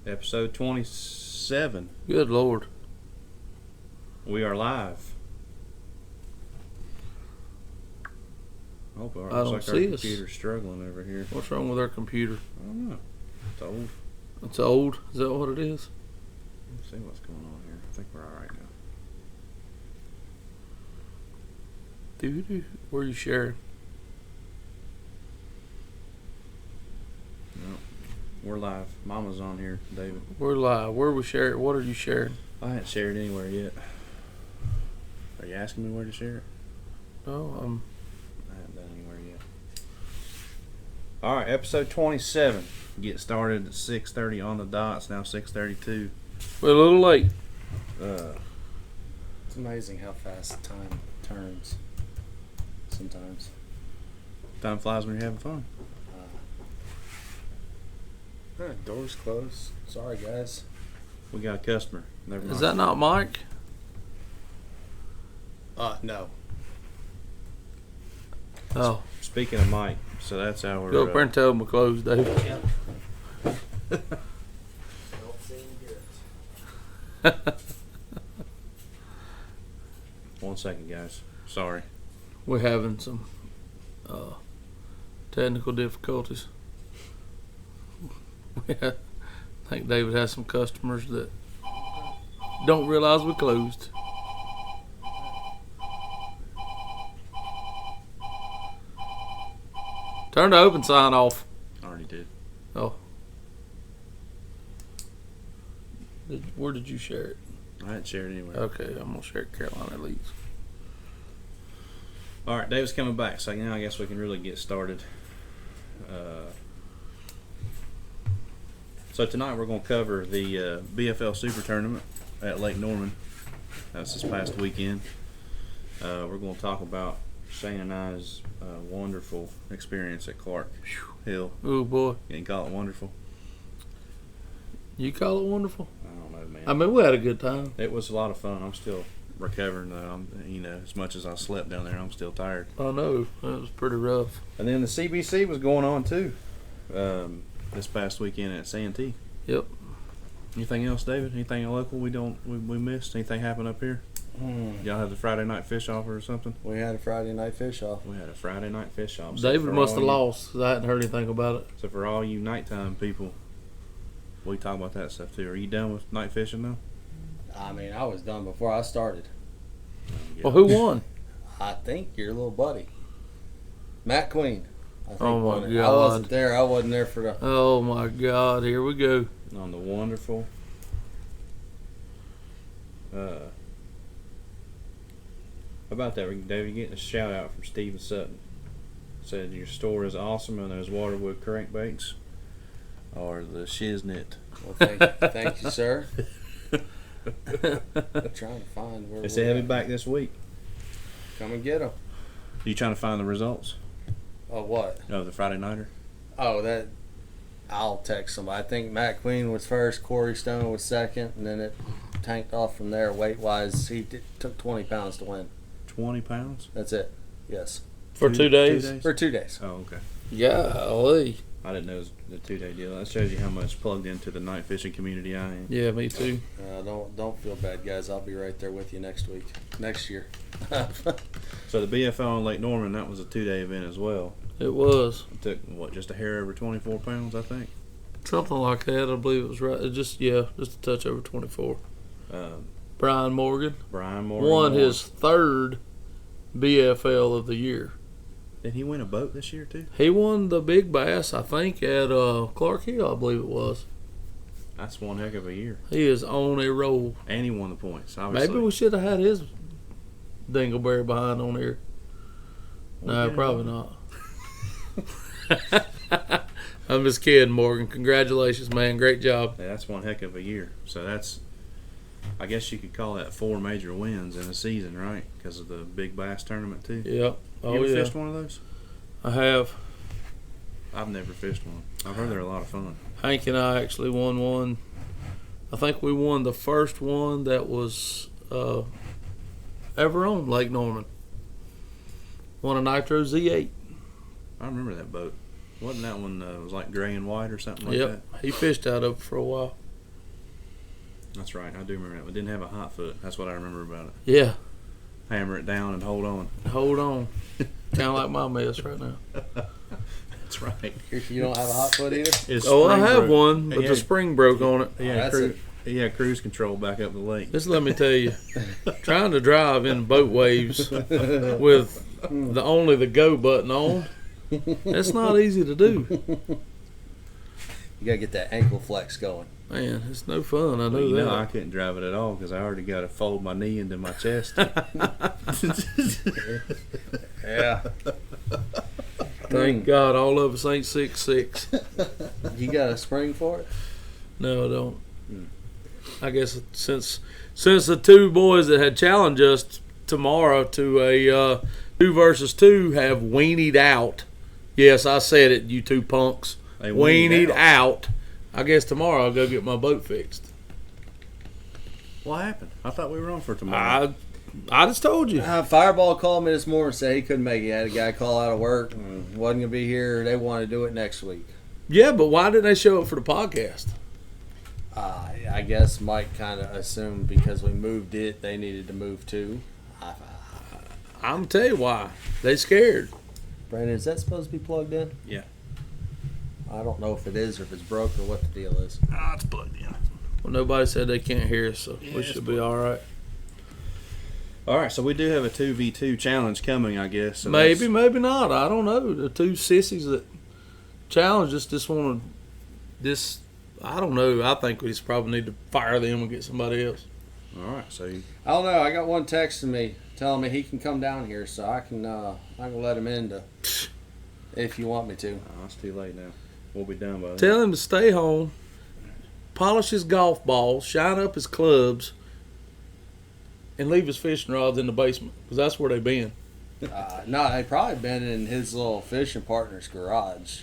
Episode 27. Good Lord. We are live. Oh, it looks I don't like our see us. computer's struggling over here. What's wrong with our computer? I don't know. It's old. It's old. Is that what it is? Let's see what's going on here. I think we're all right now. Doo-doo. Where are you sharing? No, we're live. Mama's on here, David. We're live. Where are we sharing? What are you sharing? I haven't shared anywhere yet. Are you asking me where to share it? No, I haven't done anywhere yet. All right, episode 27. Get started at 6:30 on the dot. It's now 6:32. we're a little late. It's amazing how fast time turns sometimes. Time flies when you're having fun. Doors closed. Sorry, guys. We got a customer. Never mind. Is that not Mike? No. Oh, Speaking of Mike, so that's our. go up there and tell him we're closed, David. Don't seem good. 1 second, guys. Sorry. We're having some technical difficulties. I think David has some customers that don't realize we're closed. Turn the open sign off. Already did. Oh. Where did you share it? I hadn't shared anywhere. Okay, I'm going to share it Carolina Leads. All right, David's coming back, so now I guess we can really get started. So tonight we're going to cover the BFL Super Tournament at Lake Norman. That's this past weekend. We're going to talk about Shane and I's wonderful experience at Clark Hill. Oh, boy. You can call it wonderful. You call it wonderful? I don't know, man. I mean, we had a good time. It was a lot of fun. I'm still recovering, though. As much as I slept down there, I'm still tired. I know. It was pretty rough. And then the CBC was going on, too, this past weekend at Santee. Yep. Anything else, David? Anything local we missed? Anything happen up here? Y'all have the Friday night fish off or something? We had a Friday night fish off. We had a Friday night fish off. David must have lost because I hadn't heard anything about it. So for all you nighttime people, we talk about that stuff, too. Are you done with night fishing, though? I mean, I was done before I started. Well, who won? I think your little buddy, Matt Queen. I think Oh, my won it. God. I wasn't there. I wasn't there for the. Oh, my God. Here we go. On the wonderful about that, David, you're getting a shout out from Steven Sutton. Said your store is awesome and those Waterwood crankbaits are the shiznit. Well, thank you, sir. I'm trying to find where. They said we're he'll be at. back this week. Come and get them. You trying to find the results Oh, what? of the Friday Nighter? Oh, that. I'll text somebody. I think Matt Queen was first, Corey Stone was second, and then it tanked off from there weight wise. Took 20 pounds to win. 20 pounds? That's it. Yes. For 2 days? For 2 days. Oh, okay. Golly. I didn't know it was the 2-day deal. That shows you how much plugged into the night fishing community I am. Yeah, me too. Don't feel bad, guys. I'll be right there with you next year. So the BFL on Lake Norman, that was a 2-day event as well. It was. It took, just a hair over 24 pounds, I think? Something like that. I believe it was right. Just a touch over 24. Brian Morgan Brian Morgan won his third BFL of the year. Did he win a boat this year, too? He won the big bass, I think, at Clark Hill, I believe it was. That's one heck of a year. He is on a roll. And he won the points, obviously. Maybe we should have had his dingleberry behind on here. No, probably not. I'm just kidding, Morgan. Congratulations, man. Great job. Yeah, that's one heck of a year. So that's, I guess you could call that 4 major wins in a season, right? Because of the big bass tournament, too. Yep. Oh, you ever yeah. fished one of those? I have. I've never fished one. I've heard they're a lot of fun. Hank and I actually won one. I think we won the first one that was ever on Lake Norman. Won a Nitro Z8. I remember that boat. Wasn't that one was like gray and white or something like Yep. He fished out of it for a while. That's right. I do remember that. We didn't have a hot foot. That's what I remember about it. Yeah, Hammer it down and hold on. hold on. Kind of like my mess right now. That's right. You don't have a hot foot either? It's Oh, I spring have broke. one, but Yeah. the spring broke on it. Yeah, that's it. cruise control back up the lake. Just let me tell you, trying to drive in boat waves with the go button on, that's not easy to do. You gotta get that ankle flex going. Man, it's no fun. I know Well, you that. know, I couldn't drive it at all because I already got to fold my knee into my chest. Yeah. Thank God all of us ain't 6'6". You got a spring for it? No, I don't. I guess since the two boys that had challenged us tomorrow to a 2 versus 2 have weenied out. Yes, I said it, you two punks. They Weenied out. I guess tomorrow I'll go get my boat fixed. What happened? I thought we were on for tomorrow. I just told you. Fireball called me this morning and said he couldn't make it. He had a guy call out of work and wasn't gonna be here. They wanted to do it next week. Yeah, but why didn't they show up for the podcast? I guess Mike kind of assumed because we moved it, they needed to move too. I'm gonna tell you why. They scared. Brandon, is that supposed to be plugged in? Yeah. I don't know if it is or if it's broke or what the deal is. It's plugged in. Well, nobody said they can't hear us, so Yeah, we it's should be all right. All right, so we do have a 2v2 challenge coming, I guess. So Maybe, that's- maybe not. I don't know. The two sissies that challenged us just want to. This, I don't know. I think we just probably need to fire them and get somebody else. All right, so you, I don't know. I got one texting me telling me he can come down here, so I can let him in to, if you want me to. it's too late now. We'll be done by then. Tell him to stay home, polish his golf balls, shine up his clubs, and leave his fishing rods in the basement because that's where they've been. No, they probably been in his little fishing partner's garage.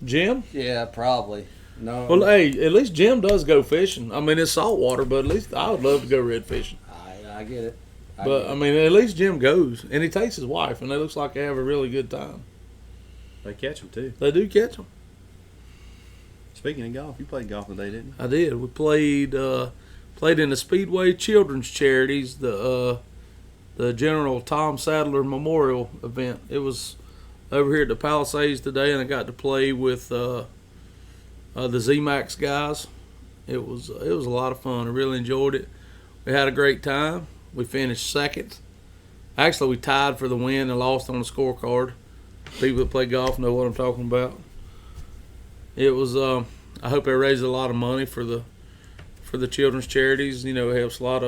Jim? Yeah, probably. No. Well, hey, at least Jim does go fishing. I mean, it's saltwater, but at least I would love to go red fishing. I get it. But, I mean, at least Jim goes. And he takes his wife, and it looks like they have a really good time. They catch them, too. They do catch them. Speaking of golf, you played golf today, didn't you? I did. We played in the Speedway Children's Charities, the General Tom Sadler Memorial event. It was over here at the Palisades today, and I got to play with the Z-Max guys. It was a lot of fun. I really enjoyed it. We had a great time. We finished second. Actually, we tied for the win and lost on the scorecard. People that play golf know what I'm talking about. It was. I hope they raised a lot of money for the children's charities. You know, it helps a lot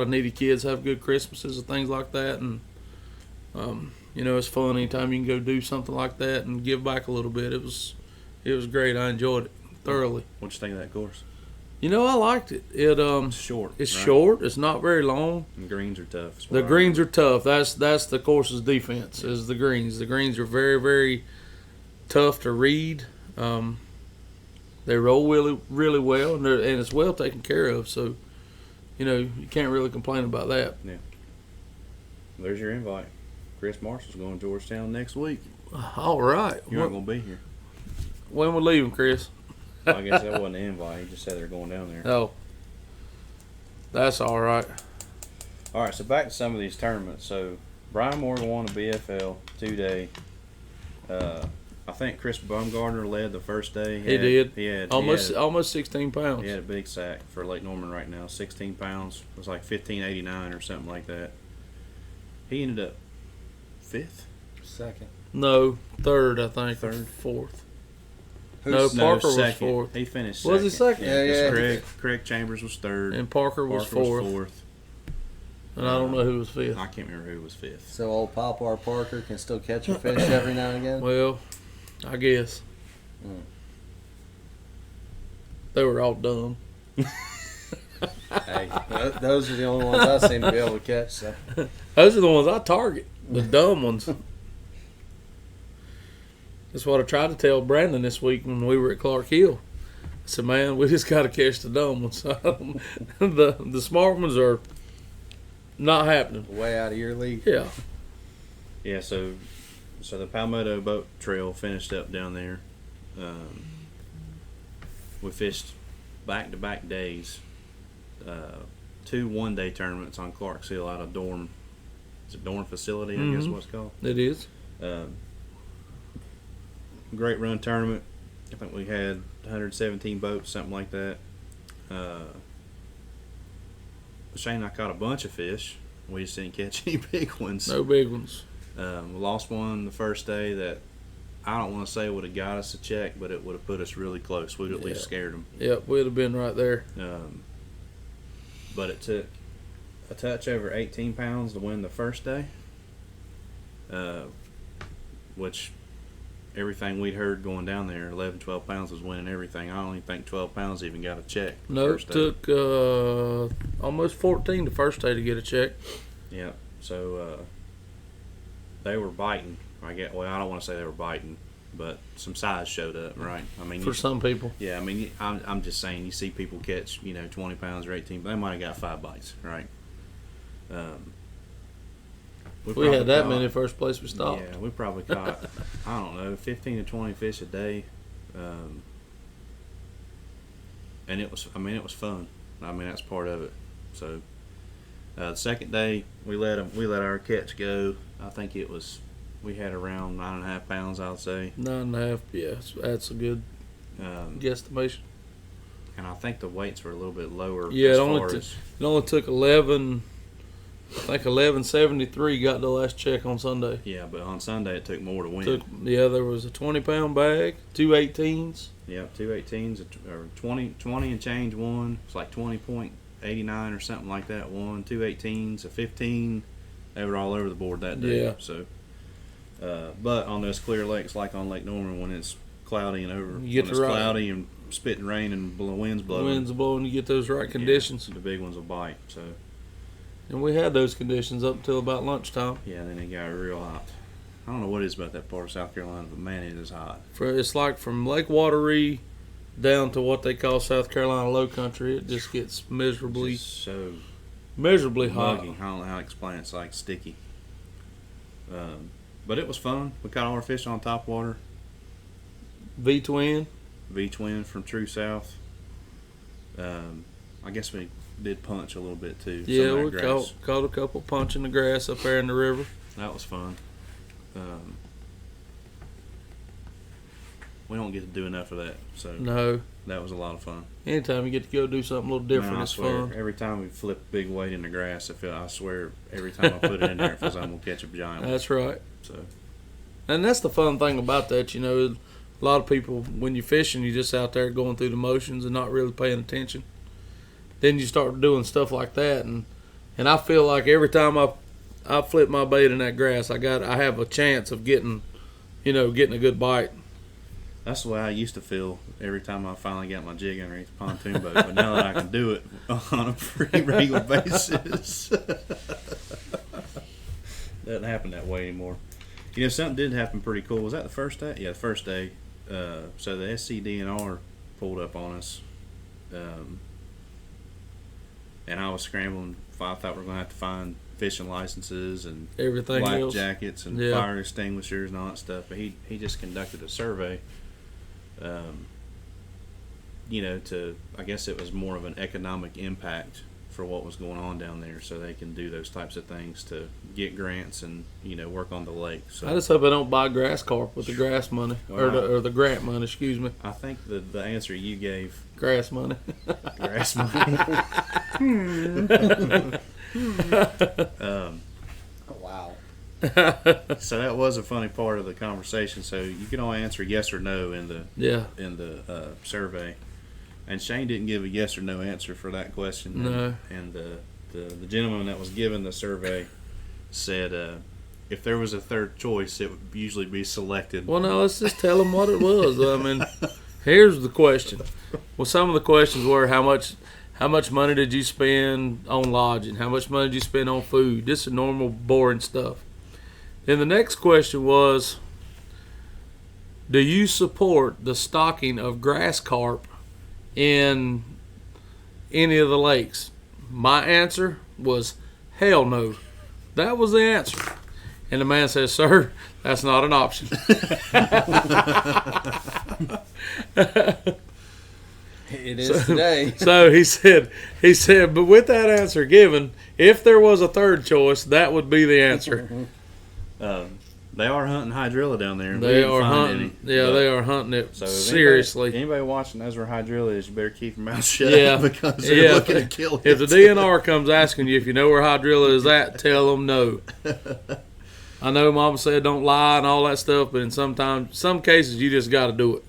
of needy kids have good Christmases and things like that. And you know, it's fun anytime you can go do something like that and give back a little bit. It was great. I enjoyed it thoroughly. What'd you think of that course? You know, I liked it. It's short. It's right? short. It's not very long. And greens are tough. is what The I greens remember. are tough. That's the course's defense is the greens. The greens are very, very tough to read. They roll really, really well, and it's well taken care of. So, you know, you can't really complain about that. There's your invite. Chris Marshall's going to Georgetown next week. All right. You're not going to be here. When we leaving, Chris? Well, I guess that wasn't an invite. He just said they're going down there. Oh, that's all right. All right, so back to some of these tournaments. So Brian Morgan won a BFL 2-day. I think Chris Baumgartner led the first day. He did. He had Almost 16 pounds. He had a big sack for Lake Norman right now, 16 pounds. It was like 1589 or something like that. He ended up fifth. Second. No, third, I think. Third? Fourth. Who's No, Parker was second. fourth. He finished Was he second? Yeah, yeah. Craig Chambers was third. And Parker was fourth. And I don't know who was fifth. I can't remember who was fifth. So old Poplar Parker can still catch a fish every now and again? Well, I guess. They were all dumb. Hey, those are the only ones I seem to be able to catch. So. Those are the ones I target. The dumb ones. That's what I tried to tell Brandon this week when we were at Clark Hill. I said, man, we just got to catch the dumb ones. the smart ones are not happening. Way out of your league. Yeah. Yeah, so the Palmetto Boat Trail finished up down there. We fished back-to-back days. 2 one-day tournaments on Clarks Hill out of Dorm. It's a Dorm facility, I guess Mhm. what it's called. It is. Great run tournament. I think we had 117 boats, something like that. Shane and I caught a bunch of fish. We just didn't catch any big ones. No big ones. We lost one the first day that I don't want to say would have got us a check, but it would have put us really close. We'd at least Yeah. scared them. Yep, we'd have been right there. But it took a touch over 18 pounds to win the first day, which everything we'd heard going down there, 11, 12 pounds was winning everything. I don't even think 12 pounds even got a check. the No, it first day. took almost 14 the first day to get a check. Yeah, so they were biting. I don't want to say they were biting, but some size showed up, right? I mean, For some people. yeah, I mean, I'm just saying, you see people catch, 20 pounds or 18, but they might have got 5 bites, right? We probably had that caught- many first place we stopped. Yeah, we probably caught, I don't know, 15 to 20 fish a day. And it was fun. I mean, that's part of it. So, the second day, we let our catch go. I think we had around 9.5 pounds, I would say. 9.5, yeah, that's a good guesstimation. And I think the weights were a little bit lower. Yeah, as it only far t- as, It only took 11. I think 1173 got the last check on Sunday. yeah, but on Sunday it took more to win. There was a 20-pound bag, 2 18s. Yeah, 2 18s or 20 and change one. It's like 20.89 or something like that. 2 18s, a 15. They were all over the board that day. Yeah. So, but on those clear lakes, like on Lake Norman, when it's cloudy and over, You get when it's the right- cloudy and spitting rain and winds blowing, Winds blowing, you get those right yeah, conditions. the big ones will bite. So, And we had those conditions up until about lunchtime. yeah, then it got real hot. I don't know what it is about that part of South Carolina, but man, it is hot. It's like from Lake Wateree down to what they call South Carolina Low Country. It just gets miserably Just so hot. muggy. I don't know how to explain it. It's like sticky. But it was fun. We caught all our fish on top water. V-twin. V-twin from True South. I guess we did punch a little bit too. Yeah, Some of we that grass. caught a couple punch in the grass up there in the river. That was fun. We don't get to do enough of that, so No. that was a lot of fun. Anytime you get to go do something a little different, Man, I it's swear, fun. every time we flip big weight in the grass, I swear every time I put it in there, it feels like I'm gonna catch a giant one. That's right. So And that's the fun thing about that, a lot of people, when you're fishing, you're just out there going through the motions and not really paying attention. Then you start doing stuff like that, and I feel like every time I flip my bait in that grass, I have a chance of getting a good bite. that's the way I used to feel every time I finally got my jig underneath the pontoon boat. But now that I can do it on a pretty regular basis, doesn't happen that way anymore. Something did happen pretty cool. Was that the first day? Yeah, the first day. So the SCDNR pulled up on us, and I was scrambling. I thought we were going to have to find fishing licenses and Everything life else. jackets and Yeah. fire extinguishers and all that stuff. But he just conducted a survey. I guess it was more of an economic impact for what was going on down there, so they can do those types of things to get grants and work on the lake. So I just hope I don't buy grass carp with the grass money Well, or the grant money. Excuse me, I think the answer you gave, grass money. grass money. Wow. So that was a funny part of the conversation. So you can only answer yes or no in the Yeah. survey. And Shane didn't give a yes or no answer for that question. No. And the gentleman that was given the survey said if there was a third choice, it would usually be selected. Well, now let's just tell them what it was. I mean, here's the question. Well, some of the questions were how much money did you spend on lodging? How much money did you spend on food? Just the normal boring stuff. Then the next question was, do you support the stocking of grass carp in any of the lakes? My answer was hell no. That was the answer. And the man says, sir, that's not an option. It is today. So he said, but with that answer given, if there was a third choice, that would be the answer. They are hunting hydrilla down there. and we They didn't are find hunting. any, Yeah, but- they are hunting it So if seriously. Anybody watching knows where hydrilla is, you better keep your mouth shut. Yeah. Because they're Yeah. looking to kill it. If the DNR comes asking you if you know where hydrilla is at, tell them no. I know Mama said don't lie and all that stuff, but in some cases you just got to do it.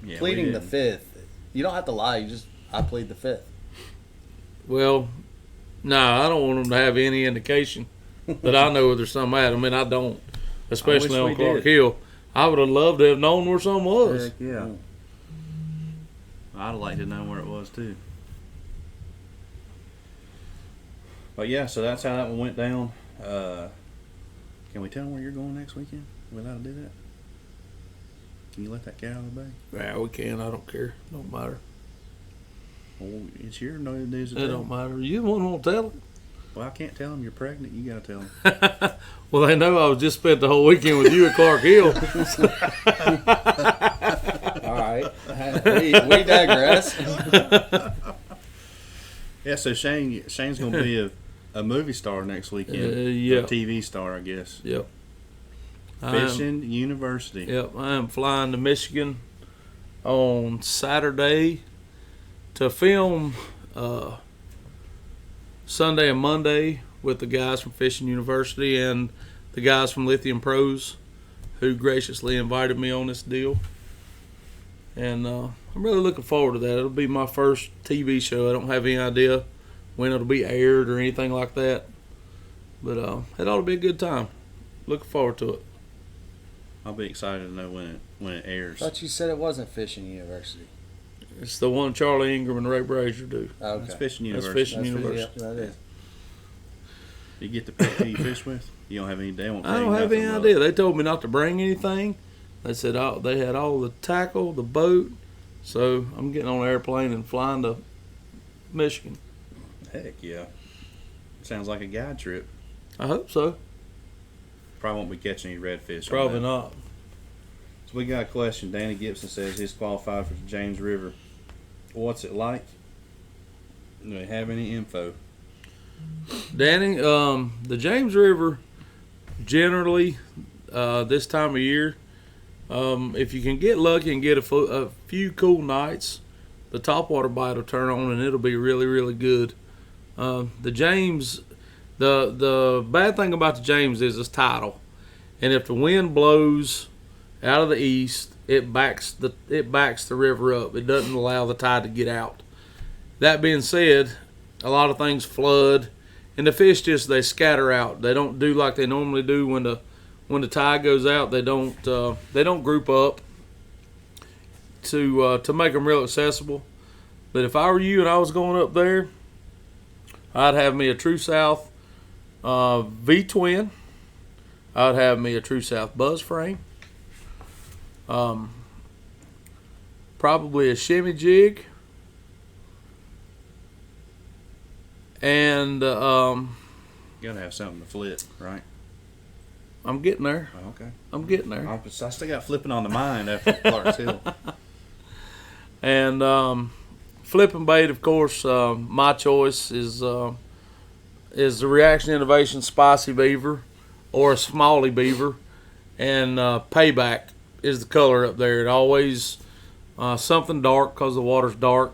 Yeah, we Pleading the didn't. fifth. You don't have to lie. I plead the fifth. Well, no, I don't want them to have any indication that I know where there's some at. I mean, I don't, especially I wish on we Clark did. Hill. I would have loved to have known where some was. Heck yeah. I'd like to know where it was too. But yeah, so that's how that one went down. Can we tell them where you're going next weekend? Are we allowed to do that? Can you let that cat out of the bag? Yeah, we can. I don't care. Don't matter. Well, it's your news to It tell don't 'em. matter. You won't tell it. Well, I can't tell them you're pregnant. You gotta tell them. Well, they know I was just spent the whole weekend with you at Clark Hill. All right. we digress. Yeah, so Shane's gonna be a movie star next weekend. Yeah. A TV star, I guess. Yep. Fishing University. Yep. I am flying to Michigan on Saturday to film Sunday and Monday with the guys from Fishing University and the guys from Lithium Pros who graciously invited me on this deal. And I'm really looking forward to that. It'll be my first TV show. I don't have any idea when it'll be aired or anything like that. But it ought to be a good time. Looking forward to it. I'll be excited to know when it airs. Thought you said it wasn't Fishing University. It's the one Charlie Ingram and Ray Brazier do. Okay. It's Fishing That's University. Fishing University. Yeah, that is. You get to pick who you fish with? You don't have any. They won't tell I you don't have any nothing, idea. They told me not to bring anything. They said they had all the tackle, the boat. So I'm getting on an airplane and flying to Michigan. Heck yeah. Sounds like a guide trip. I hope so. Probably won't be catching any redfish. on Probably that. not. So we got a question. Danny Gibson says he's qualified for the James River. What's it like? Do they have any info? Danny, the James River, generally, this time of year, if you can get lucky and get a few cool nights, the topwater bite will turn on and it'll be really, really good. The James, the bad thing about the James is it's tidal, and if the wind blows out of the east, it backs the river up. It doesn't allow the tide to get out. That being said, a lot of things flood, and the fish they scatter out. They don't do like they normally do when the tide goes out. They don't group up to make them real accessible. But if I were you and I was going up there, I'd have me a True South V twin. I'd have me a True South buzz frame. Probably a shimmy jig. And You gotta have something to flip, right? I'm getting there. Oh, okay. I'm getting there. I still got flipping on the mind after Clark's Hill. And flipping bait, of course, my choice is the Reaction Innovation Spicy Beaver or a Smalley Beaver. And Payback is the color up there. It always something dark because the water's dark.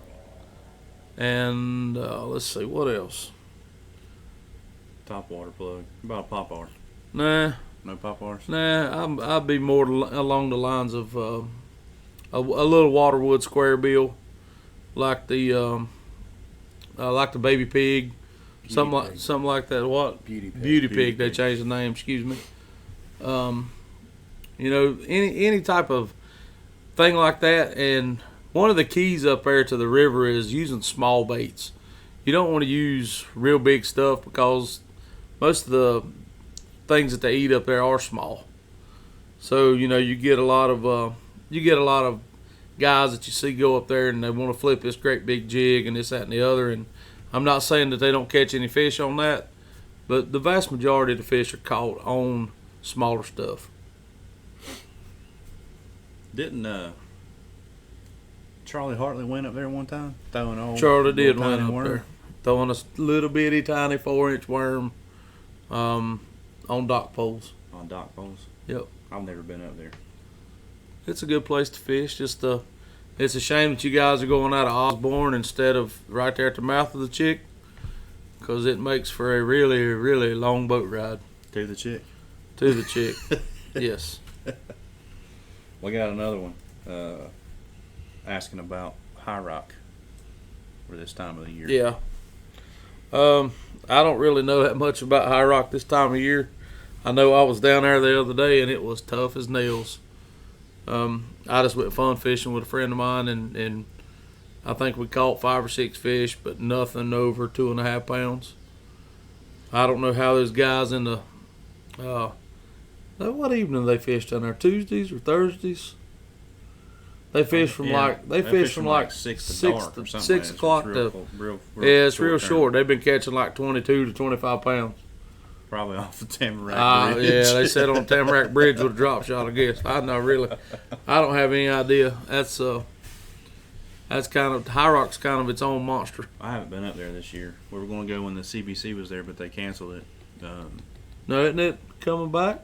And let's see, what else? Top water plug. How about a pop bar? Nah, No pop bars? I'd be more along the lines of a little Waterwood square bill, like the Baby Pig, something like that. What? Beauty Pig. Beauty Pig. They changed the name. Excuse me. Any type of thing like that. And one of the keys up there to the river is using small baits. You don't want to use real big stuff because most of the things that they eat up there are small. So you get a lot of guys that you see go up there and they want to flip this great big jig and this, that, and the other. And I'm not saying that they don't catch any fish on that, but the vast majority of the fish are caught on smaller stuff. Didn't Charlie Hartley went up there one time throwing all. Charlie did little win tiny up worm there, throwing a little bitty tiny 4-inch worm, on dock poles. on dock poles. Yep. I've never been up there. It's a good place to fish. It's a shame that you guys are going out of Osborne instead of right there at the mouth of the Chick, because it makes for a really, really long boat ride To the Chick. to the Chick. Yes. We got another one asking about High Rock for this time of the year. Yeah. I don't really know that much about High Rock this time of year. I know I was down there the other day and it was tough as nails. I just went fun fishing with a friend of mine and I think we caught 5 or 6 fish, but nothing over 2.5 pounds. I don't know how those guys in the what evening they fished down there? Tuesdays or Thursdays? They fished from Yeah, they fished from like 6 to 6 dark or something. 6 o'clock It's to real yeah, it's real term. short. They've been catching like 22 to 25 pounds. Probably off the Tamarack Bridge. Yeah, they said on Tamarack Bridge with a drop shot, I guess. I don't have any idea. That's kind of, High Rock's kind of its own monster. I haven't been up there this year. We were going to go when the CBC was there, but they canceled it. No, isn't it coming back?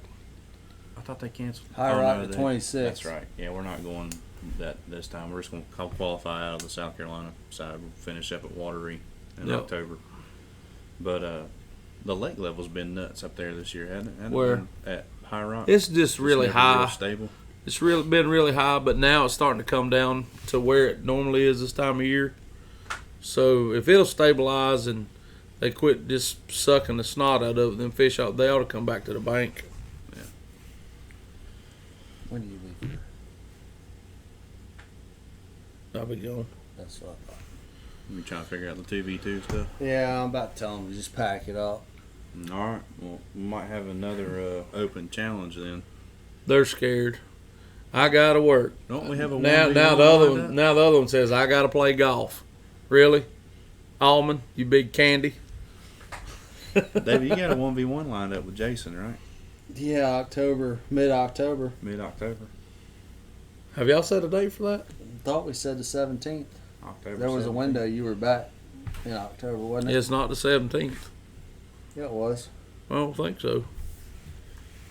I thought they canceled. High Oh, Rock no, the they- 26th. That's right. Yeah, we're not going that this time. We're just going to qualify out of the South Carolina side. We'll finish up at Watery in Yep. October. But the lake level's been nuts up there this year, hasn't it? Hasn't it Where? been at High Rock? It's just really never real high. stable. It's been really high, but now it's starting to come down to where it normally is this time of year. So if it'll stabilize and they quit just sucking the snot out of it, then fish out, they ought to come back to the bank. When do you leave here? I'll be going. That's what I thought. We trying to figure out the 2v2 stuff. Yeah, I'm about to tell them to just pack it up. All right. Well, we might have another open challenge then. They're scared. I gotta work. Don't we have a Now 1v1 the other lined up? one. Now the other one says I gotta play golf. Really, Almond, you big candy. David, you got a 1v1 lined up with Jason, right? Yeah, mid-October. Mid-October. Have y'all set a date for that? Thought we said the 17th. October. There was a 17th. window you were back in October, wasn't it? It's not the 17th. Yeah, it was. I don't think so.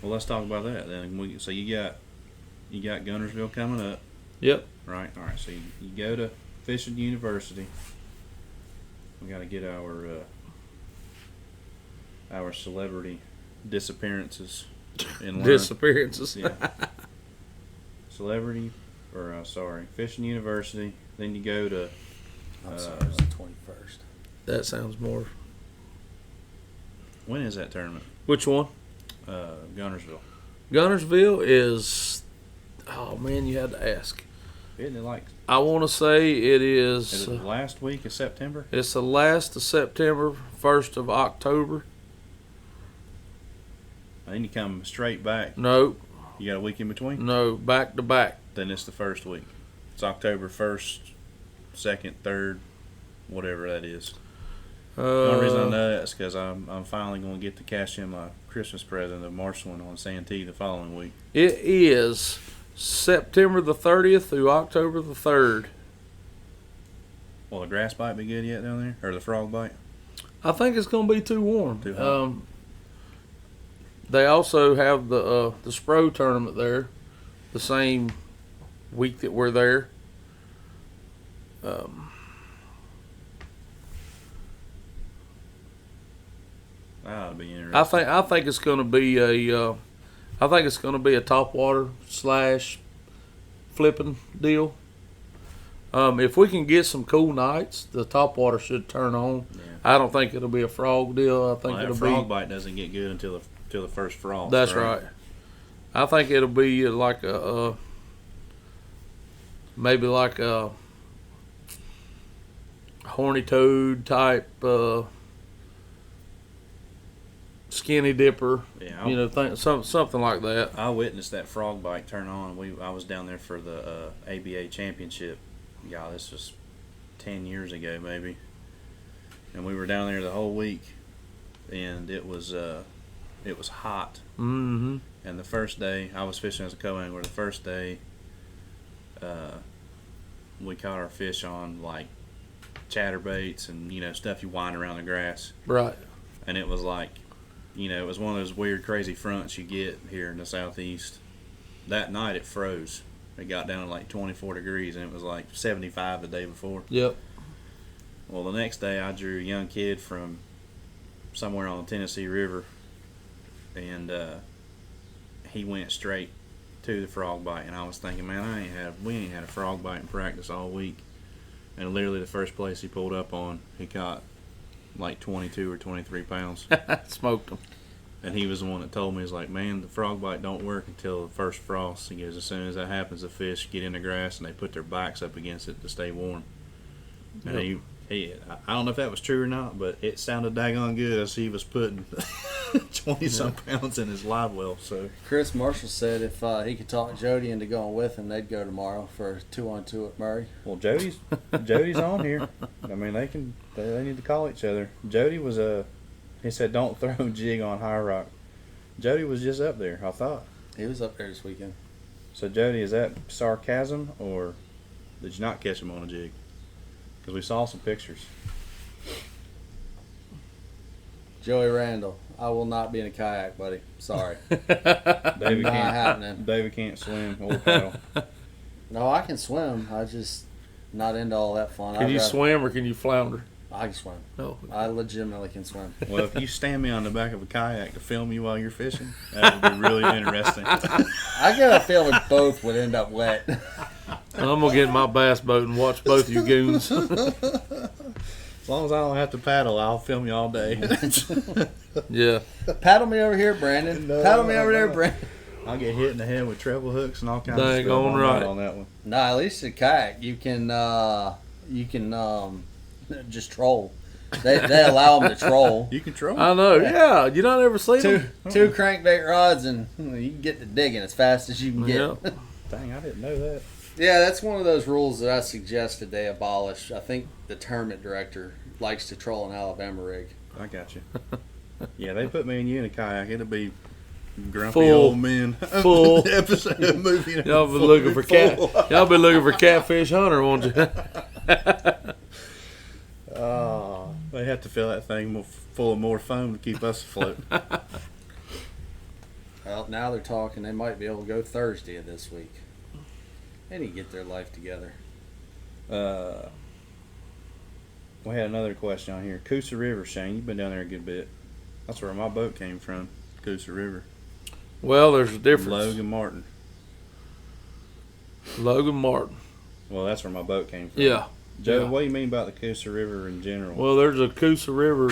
Well, let's talk about that then. So you got Gunnersville coming up, Yep. right? All right. So you go to Fishing University. We got to get our celebrity disappearances in line. Disappearances. Yeah. Celebrity, Fishing University. Then you go to I'm sorry, it was the 21st. That sounds more. when is that tournament? Which one? Gunnersville. Gunnersville is. Oh man, you had to ask. Isn't it like? I want to say it Is is. it the last week of September? It's the last of September, 1st of October. Then you come straight back. No, You got a week in between. no, back to back. Then it's the first week. It's October 1st, 2nd, 3rd, whatever that is. The only reason I know that is because I'm finally going to get to cash in my Christmas present of marshalling on Santee the following week. It is September the 30th through October the 3rd. Will the grass bite be good yet down there? Or the frog bite? I think it's going to be too warm. Too hot. They also have the Spro tournament there, the same week that we're there. That ought to be interesting. I think it's going to be a top water / flipping deal. If we can get some cool nights, the top water should turn on. Yeah. I don't think it'll be a frog deal. I think Well, that it'll frog be. bite doesn't get good until the first frost. That's right. I think it'll be like maybe like a horny toad type skinny dipper. Yeah, Something like that. I witnessed that frog bite turn on. I was down there for the ABA championship. Yeah, this was 10 years ago maybe, and we were down there the whole week, and it was hot. Mm-hmm. And the first day I was fishing as a co-angler. The first day, we caught our fish on like chatterbaits and stuff you wind around the grass, Right. and it was like, it was one of those weird, crazy fronts you get here in the southeast. That night it froze. It got down to like 24 degrees, and it was like 75 the day before. Yep. Well, the next day I drew a young kid from somewhere on the Tennessee River, and he went straight to the frog bite. And I was thinking, man, we ain't had a frog bite in practice all week. And literally the first place he pulled up on, he caught like 22 or 23 pounds. Smoked them. And he was the one that told me, he's like, man, the frog bite don't work until the first frost. He goes, as soon as that happens, the fish get in the grass and they put their backs up against it to stay warm. And I don't know if that was true or not, but it sounded daggone good as he was putting 20-some pounds in his live well. So Chris Marshall said if he could talk Jody into going with him, they'd go tomorrow for a 2-on-2 at Murray. well, Jody's on here. I mean, they need to call each other. Jody was he said don't throw a jig on High Rock. Jody was just up there, I thought. He was up there this weekend. So Jody, is that sarcasm or did you not catch him on a jig? Because we saw some pictures. Joey Randall, I will not be in a kayak, buddy. Sorry. David Not can't. happening. David can't swim or paddle. No, I can swim. I just not into all that fun. Can you swim or can you flounder? I can swim. No. I legitimately can swim. Well, if you stand me on the back of a kayak to film you while you're fishing, that would be really interesting. I got a feeling both would end up wet. I'm gonna get in my bass boat and watch both you goons. As long as I don't have to paddle, I'll film you all day. Yeah. Paddle me over here, Brandon. No, Paddle me over no, there, no. Brandon. I'll get hit in the head with treble hooks and all kinds of Dang stuff. on I'm right. not on that one. No, at least a kayak you can just troll. They allow them to troll. You can troll. I know. Yeah. You don't ever see them. Two crankbait rods and you can get to digging as fast as you can get. Yeah. Dang, I didn't know that. Yeah, that's one of those rules that I suggested they abolish. I think the tournament director likes to troll an Alabama rig. I got you. Yeah, they put me and you in a kayak. It'll be grumpy Full. old men. Full. Episode of movie. Y'all be looking for Y'all be looking for Catfish Hunter, won't you? Oh, they have to fill that thing full of more foam to keep us afloat. Well, now they're talking they might be able to go Thursday of this week. They need to get their life together. We had another question on here. Coosa River, Shane, you've been down there a good bit. That's where my boat came from, Coosa River. Well, there's a difference. Logan Martin. Logan Martin. Well, that's where my boat came from. Yeah. Joe, Yeah. what do you mean about the Coosa River in general? Well, there's a Coosa River.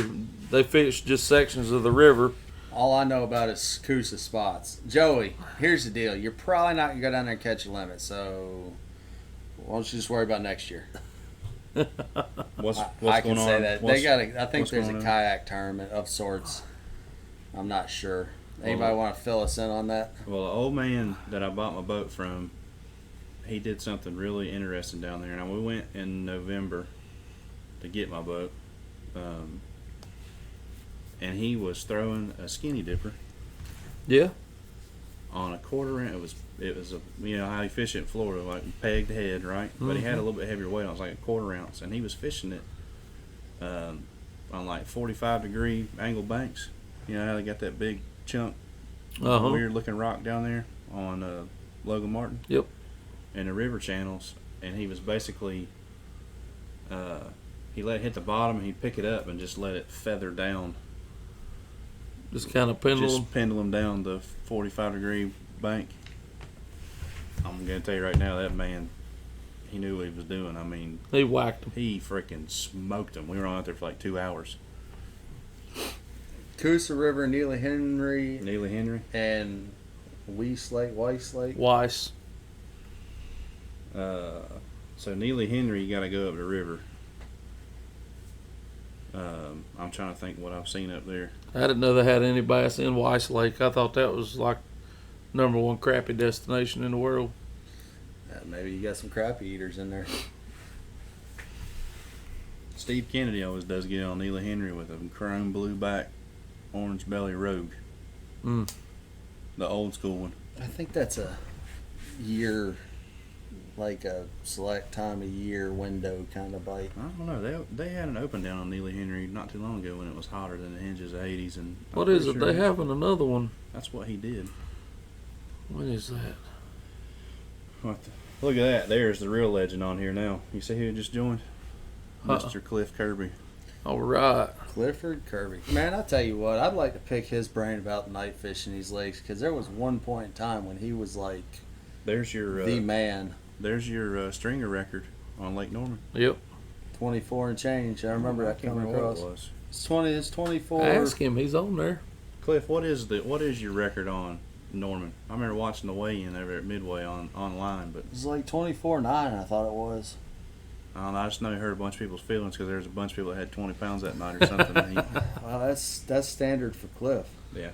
They fish just sections of the river. All I know about is Coosa spots. Joey, here's the deal. You're probably not going to go down there and catch a limit, so why don't you just worry about next year? what's I can going say on? that. What's- They got. I think what's there's a going on? kayak tournament of sorts. I'm not sure. Anybody want to fill us in on that? Well, the old man that I bought my boat from, he did something really interesting down there. Now, we went in November to get my boat, and he was throwing a skinny dipper Yeah. on a quarter inch. It was a, how you fish it in Florida, like pegged head, right? But he had a little bit heavier weight on it. It was like a quarter ounce, and he was fishing it on like 45-degree angle banks. You know how they got that big chunk, weird looking rock down there on Logan Martin? Yep. In the river channels, and he was basically he let it hit the bottom and he'd pick it up and just let it feather down, Just kind of pendulum. just pendulum down the 45-degree bank. I'm gonna tell you right now, that man, he knew what he was doing. I mean, He whacked them. he freaking smoked them. We were on out there for like 2 hours. Coosa River, Neely Henry, Neely Henry. and Weiss Lake. Weiss. So Neely Henry, you got to go up the river. I'm trying to think what I've seen up there. I didn't know they had any bass in Weiss Lake. I thought that was like #1 crappie destination in the world. Maybe you got some crappie eaters in there. Steve Kennedy always does get on Neely Henry with a chrome blue back, orange belly Rogue. Mm. The old school one. I think that's a year like a select time of year window kind of bite. I don't know. They had an open down on Neely Henry not too long ago when it was hotter than the hinges of 80s. And I'm What is pretty it? sure They having another one. That's what he did. When is that? What the, look at that. There's the real legend on here now. You see who just joined? Uh-uh. Mr. Cliff Kirby. All right. Clifford Kirby. Man, I tell you what, I'd like to pick his brain about night fishing these lakes because there was one point in time when he was like There's your the man. there's your stringer record on Lake Norman. Yep. 24 and change. I remember that can't coming remember across. what it was. It's 20. It's 24. Ask him. He's on there. Cliff, what is your record on Norman? I remember watching the weigh-in over at Midway online, but It's like 24.9. I thought it was. I don't know. I just know he hurt a bunch of people's feelings because there was a bunch of people that had 20 pounds that night or something. And Well, that's standard for Cliff. yeah.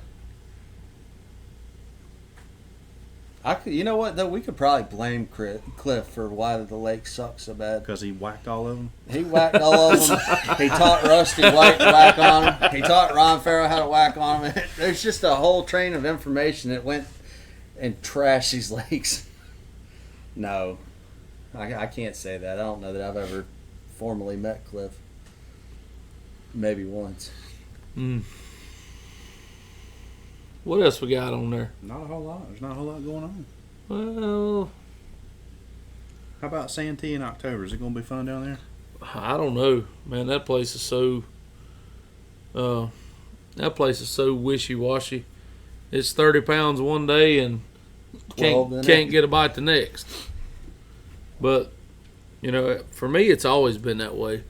You know what though? We could probably blame Cliff for why the lake sucks so bad. Because he whacked all of them. He whacked all of them. He taught Rusty White to whack on him. He taught Ron Farrow how to whack on him. There's just a whole train of information that went and trashed these lakes. No, I can't say that. I don't know that I've ever formally met Cliff. Maybe once. Mm. What else we got on there? Not a whole lot. There's not a whole lot going on. Well, How about Santee in October? Is it going to be fun down there? I don't know, man. That place is so. That place is so wishy-washy. It's 30 pounds one day and 12 the can't next. get a bite the next. But you know, for me, it's always been that way.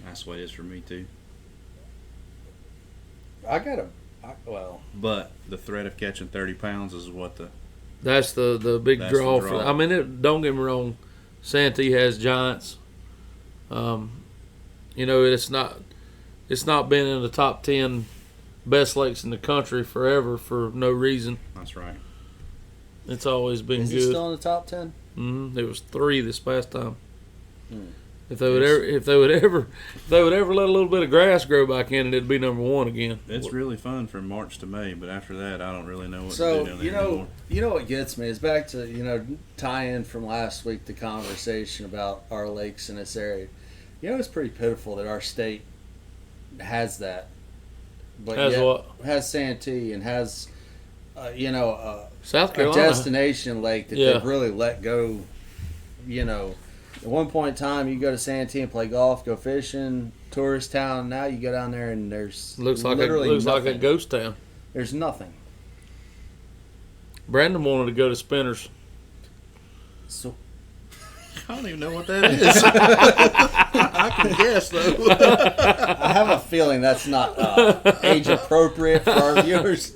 That's the way it is for me, too. Well, But the threat of catching 30 pounds is what the... That's the big That's the draw. draw. I mean, don't get me wrong. Santee has giants. You know, it's not been in the top 10 best lakes in the country forever for no reason. That's right. It's always been is good. he still in the top 10? There was 3 this past time. Hmm. If they would ever let a little bit of grass grow back in, it'd be number 1 again. It's really fun from March to May, but after that, I don't really know what to So do down there anymore. you know what gets me is back to tie in from last week the conversation about our lakes in this area. You know, it's pretty pitiful that our state has that, but Has yet what? has Santee and has South a Carolina. destination lake that Yeah. they've really let go. At one point in time, you go to Santee and play golf, go fishing, tourist town. Now you go down there and there's looks like literally like a nothing. ghost town. There's nothing. Brandon wanted to go to Spinners. So I don't even know what that is. I can guess, though. I have a feeling that's not age appropriate for our viewers.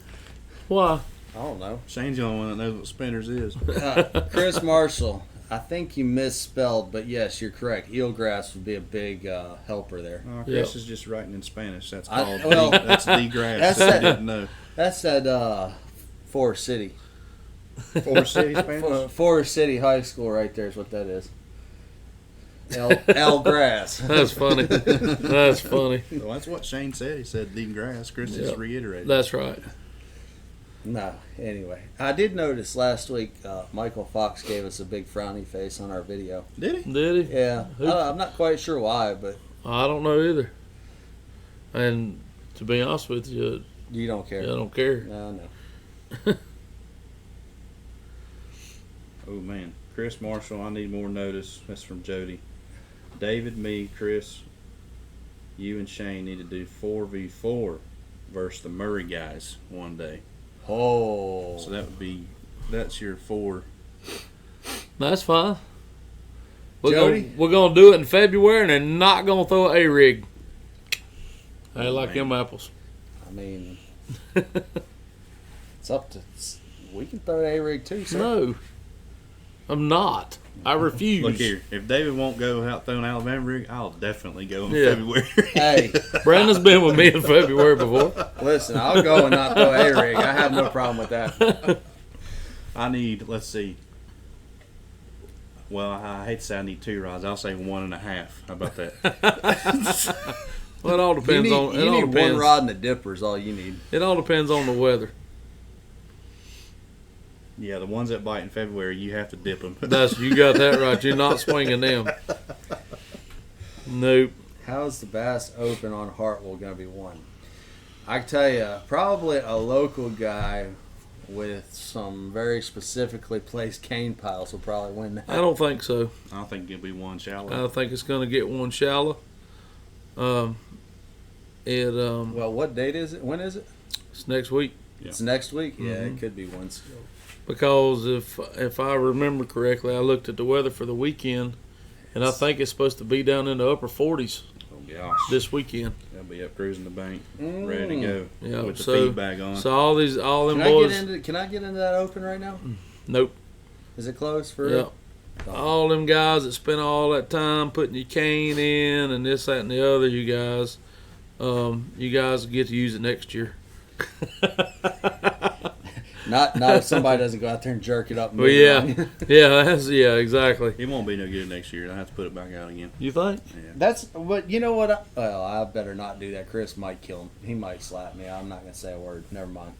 Why? I don't know. Shane's the only one that knows what spinners is. Chris Marshall, I think you misspelled, but yes, you're correct. Eelgrass would be a big helper there. Oh, Chris is just writing in Spanish. That's I- called well, that's the grass. that's That that- I didn't know. That's at Forest City. Forest City Spanish? Forest City High School right there is what that is. El Grass. That's funny. That's funny. Well, that's what Shane said. He said the grass. Chris just Yep. reiterated. That's right. No, anyway. I did notice last week Michael Fox gave us a big frowny face on our video. Did he? Did he? Yeah. Who? I'm not quite sure why, but I don't know either. And to be honest with you, you don't care. I don't care. No. Oh, man. Chris Marshall, I need more notice. That's from Jody. David, me, Chris, you and Shane need to do 4v4 versus the Murray guys one day. Oh. So that's your 4. That's fine. We're Jody? gonna do it in February, and they're not gonna throw an A-rig. I like Man. them apples. I mean, it's up to. We can throw an A-rig too, sir. No, I'm not. I refuse. Look here. If David won't go out throwing Alabama rig, I'll definitely go in Yeah. February. Hey, Brandon's been with me in February before. listen, I'll go and not throw an A-rig. I have no problem with that. I need, let's see. Well, I hate to say I need 2 rods. I'll say 1.5. How about that? Well, it all depends on. It you all need depends. one rod and a dipper is all you need. It all depends on the weather. Yeah, the ones that bite in February, you have to dip them. You got that right. You're not swinging them. Nope. How's the Bass Open on Hartwell going to be won? I can tell you, probably a local guy with some very specifically placed cane piles will probably win that. I don't think so. I don't think it'll be one shallow. I think it's going to get one shallow. Well, what date is it? When is it? It's next week. Yeah. It's next week. Yeah, Mhm. it could be one still. Because if I remember correctly, I looked at the weather for the weekend, and I think it's supposed to be down in the upper 40s Oh gosh, this weekend. they'll be up cruising the bank, ready to go Yeah, with the so- feed bag on. So all them Can boys. Can I get into that Open right now? Nope. Is it closed for? Yeah. All them guys that spent all that time putting your cane in and this, that, and the other, you guys get to use it next year. Not if somebody doesn't go out there and jerk it up. And Well, move it yeah, on. yeah, exactly. It won't be no good next year. I will have to put it back out again. You think? Yeah. That's what you know. What? I better not do that. Chris might kill him. He might slap me. I'm not gonna say a word. Never mind.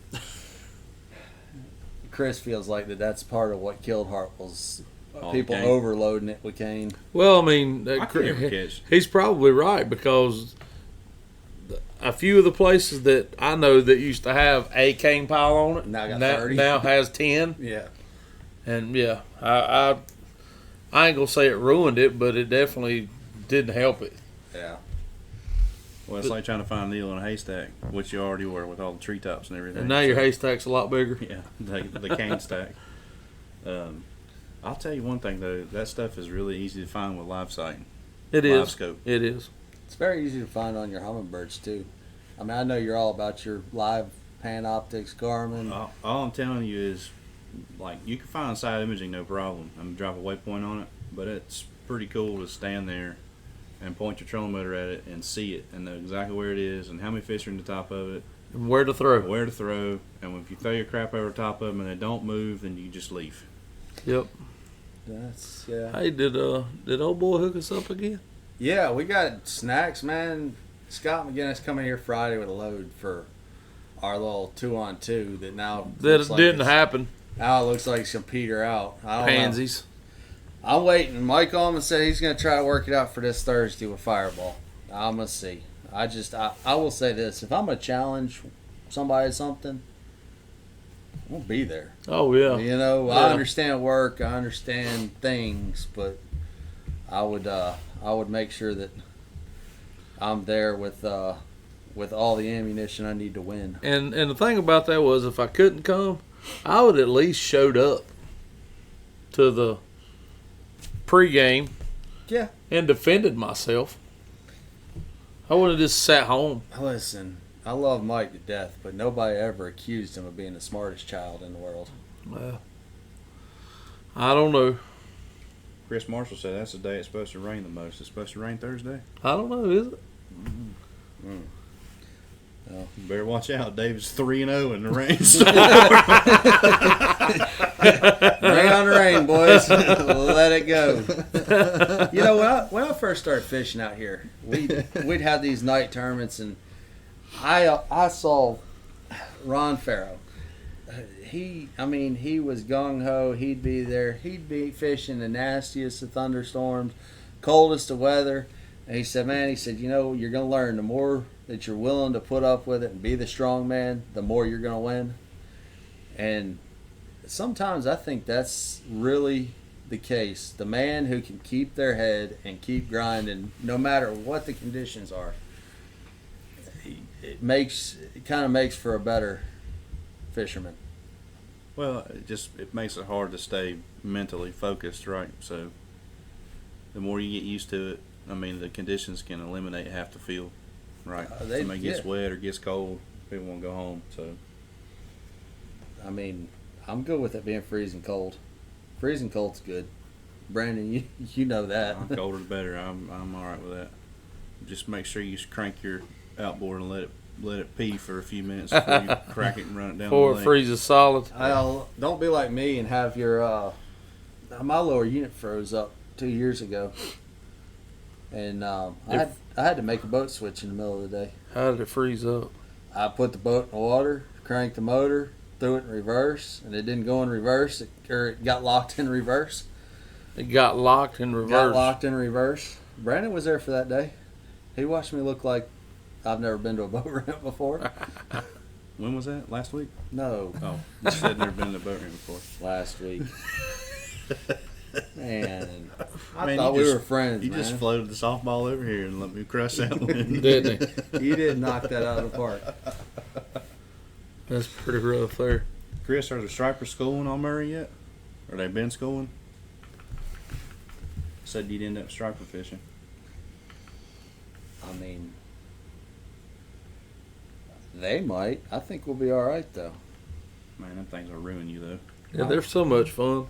Chris feels like that's part of what killed Hartwell's people cane. overloading it with cane. Well, I mean, I can never catch. he's probably right because a few of the places that I know that used to have a cane pile on it Now got 30. now has 10. Yeah. And yeah, I ain't gonna say it ruined it, but it definitely didn't help it. Yeah. Well, it's like trying to find a needle in a haystack, which you already were with all the treetops and everything. And now your haystack's a lot bigger. Yeah, the cane stack. I'll tell you one thing though, that stuff is really easy to find with live sighting. It Live is. scope. It is. It's very easy to find on your hummingbirds too. I mean, I know you're all about your live Panoptics, Garmin. All I'm telling you is, like, you can find side imaging no problem. I'm gonna drop a waypoint on it, but it's pretty cool to stand there and point your trolling motor at it and see it and know exactly where it is and how many fish are in the top of it, And where to throw. where to throw, and if you throw your crap over top of them and they don't move, then you just leave. Yep. That's yeah. Hey, did old boy hook us up again? Yeah, we got snacks, man. Scott McGinnis coming here Friday with a load for our little 2-on-2 that now That looks like didn't it's- happen. Now it looks like it's gonna peter out. I don't know. Pansies. I'm waiting. Mike Allman said he's gonna try to work it out for this Thursday with Fireball. I'm gonna see. I will say this: if I'm gonna challenge somebody to something, I won't be there. Oh yeah. You know, Yeah. I understand work, I understand things, but I would make sure that I'm there with all the ammunition I need to win. And the thing about that was, if I couldn't come, I would at least showed up to the pregame. Yeah. And defended myself. I would have just sat home. Listen, I love Mike to death, but nobody ever accused him of being the smartest child in the world. Well, I don't know. Chris Marshall said that's the day it's supposed to rain the most. It's supposed to rain Thursday. I don't know, is it? You better watch out. Dave's 3-0 in the rain. Rain on the rain, boys. Let it go. You know, when I first started fishing out here, we'd have these night tournaments, and I saw Ron Farrow. He was gung ho. He'd be there. He'd be fishing the nastiest of thunderstorms, coldest of weather. And he said, man, you know, you're going to learn. The more that you're willing to put up with it and be the strong man, the more you're going to win. And sometimes I think that's really the case. The man who can keep their head and keep grinding no matter what the conditions are, it kind of makes for a better fisherman. Well, it makes it hard to stay mentally focused, right? So the more you get used to it, I mean, the conditions can eliminate half the field, right? Somebody gets wet or gets cold, people want to go home. So, I mean, I'm good with it being freezing cold. Freezing cold's good. Brandon, you know that. colder the better. I'm all right with that. Just make sure you crank your outboard and let it pee for a few minutes before you crack it and run it down Before the it lane. freezes solid. Don't be like me and have your my lower unit froze up 2 years ago, and I had to make a boat switch in the middle of the day. How did it freeze up? I put the boat in the water, cranked the motor, threw it in reverse, and it didn't go in reverse, or it got locked in reverse. It got locked in reverse. Got locked in reverse. Brandon was there for that day. He watched me look like I've never been to a boat ramp before. When was that? Last week? No, Oh, you said never been in a boat ramp before. last week. Man, I Man, thought you we just- were friends, You man. just floated the softball over here and let me crush that one. Didn't he? You did knock that out of the park. That's pretty rough there. Chris, are the stripers schooling on Murray yet? Or they been schooling? Said you'd end up striper fishing. I mean, they might. I think we'll be all right, though. Man, them things will ruin you though. Yeah, they're so much fun.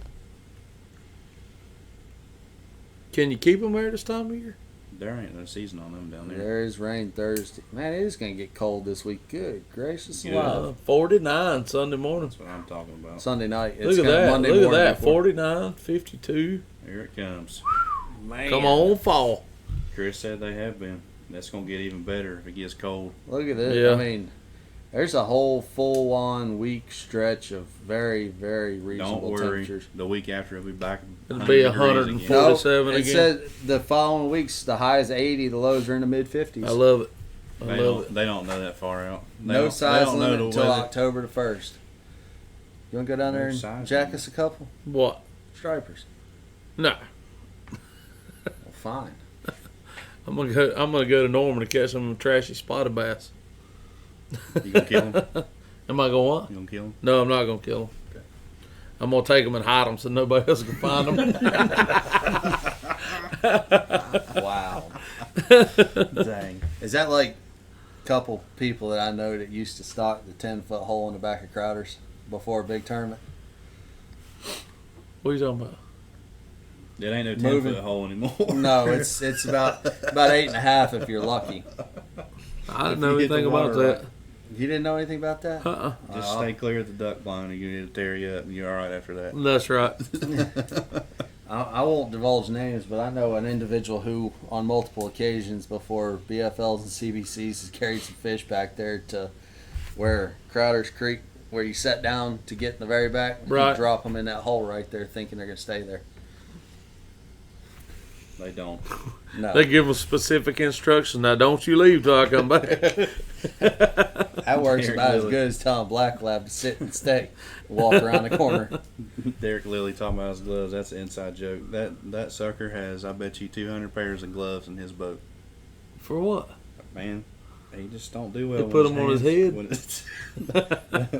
Can you keep them there this time of year? There ain't no season on them down there. There is rain Thursday. Man, it is going to get cold this week. Good gracious Yeah. alive. 49 Sunday morning. That's what I'm talking about. Sunday night. It's Look at gonna that. Monday Look at morning that. before. 49, 52. Here it comes. Man. Come on, fall. Chris said they have been. That's gonna get even better if it gets cold. Look at this. Yeah. I mean, there's a whole full-on week stretch of very, very Don't reasonable worry. temperatures. The week after it'll be back. It'll be 100 degrees 140. again. 47 it again. said the following weeks the high is 80, the lows are in the mid-50s. I love it. I They love don't, it. they don't know that far out. They No don't- size they don't know limit the until weather. October the 1st. You want to go down there No and size jack limit. us a couple? What? Stripers. No. Well, fine. I'm gonna go to Norman to catch some trashy spotted bass. You gonna kill him? Am I going what? You gonna kill him? No, I'm not gonna kill them. Okay. I'm gonna take them and hide them so nobody else can find them. Wow. Dang. Is that like a couple people that I know that used to stock the 10-foot hole in the back of Crowder's before a big tournament? What are you talking about? It ain't no 10 Moving. foot hole anymore. No, it's about 8.5 if you're lucky. I didn't If know you get anything the about water that. You didn't know anything about that? Uh-uh. Just stay clear of the duck blind and you need to tear you up and you're all right after that. That's right. I won't divulge names, but I know an individual who, on multiple occasions before BFLs and CBCs, has carried some fish back there to where Crowder's Creek, where you sat down to get in the very back, Right. you drop them in that hole right there, thinking they're going to stay there. They don't. No, They give them specific instructions. Now, don't you leave till I come back. that works Derek about as Lilly. good as telling Black Lab to sit and stay, walk around the corner. Derek Lilly talking about his gloves. That's an inside joke. That sucker has, I bet you, 200 pairs of gloves in his boat. For what? Man, he just don't do well. He when put 'em on his head? When,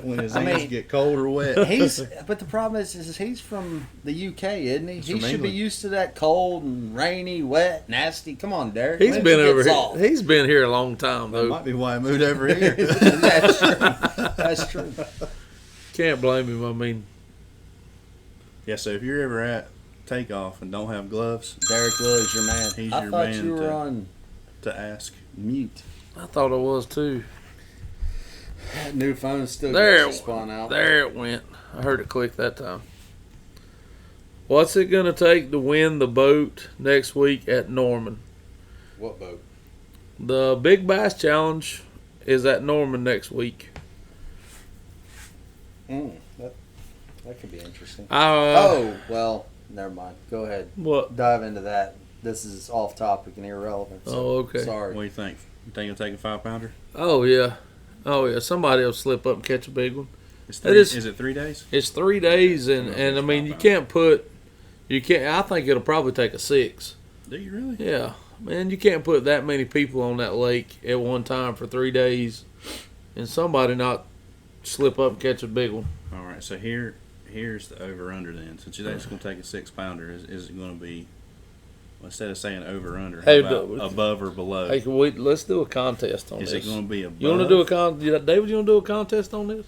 when his I hands mean, get cold or wet. But the problem is he's from the UK, isn't he? He's He from should be England. used to that cold and rainy, wet, nasty. Come on, Derek. He's Let been him get over soft. here. He's been here a long time, That though. might be why I moved over here. That's true. That's true. Can't blame him. I mean, Yeah, so if you're ever at takeoff and don't have gloves, Derek Lilly's your man. He's I your thought man you were to- on to ask. mute. I thought it was too. That new phone still There, gets spun out. there it went. I heard it click that time. What's it going to take to win the boat next week at Norman? What boat? The Big Bass Challenge is at Norman next week. That could be interesting. Oh, well, never mind. Go ahead. what? Dive into that. This is off topic and irrelevant. So Oh, okay. What Sorry. do you think? You think you'll take a 5-pounder? Oh yeah, oh yeah. Somebody will slip up and catch a big one. It's It is- is it 3 days? It's 3 days, and I mean you can't put, you can't. I think it'll probably take a 6. Do you really? Yeah, man, you can't put that many people on that lake at one time for 3 days, and somebody not slip up and catch a big one. All right, so here's the over-under then. Since you think it's going to take a 6-pounder, is it going to be, instead of saying over-under, Hey, how about above or below? Hey, let's do a contest on Is this. it going to be above? You want to do a David? You want to do a contest on this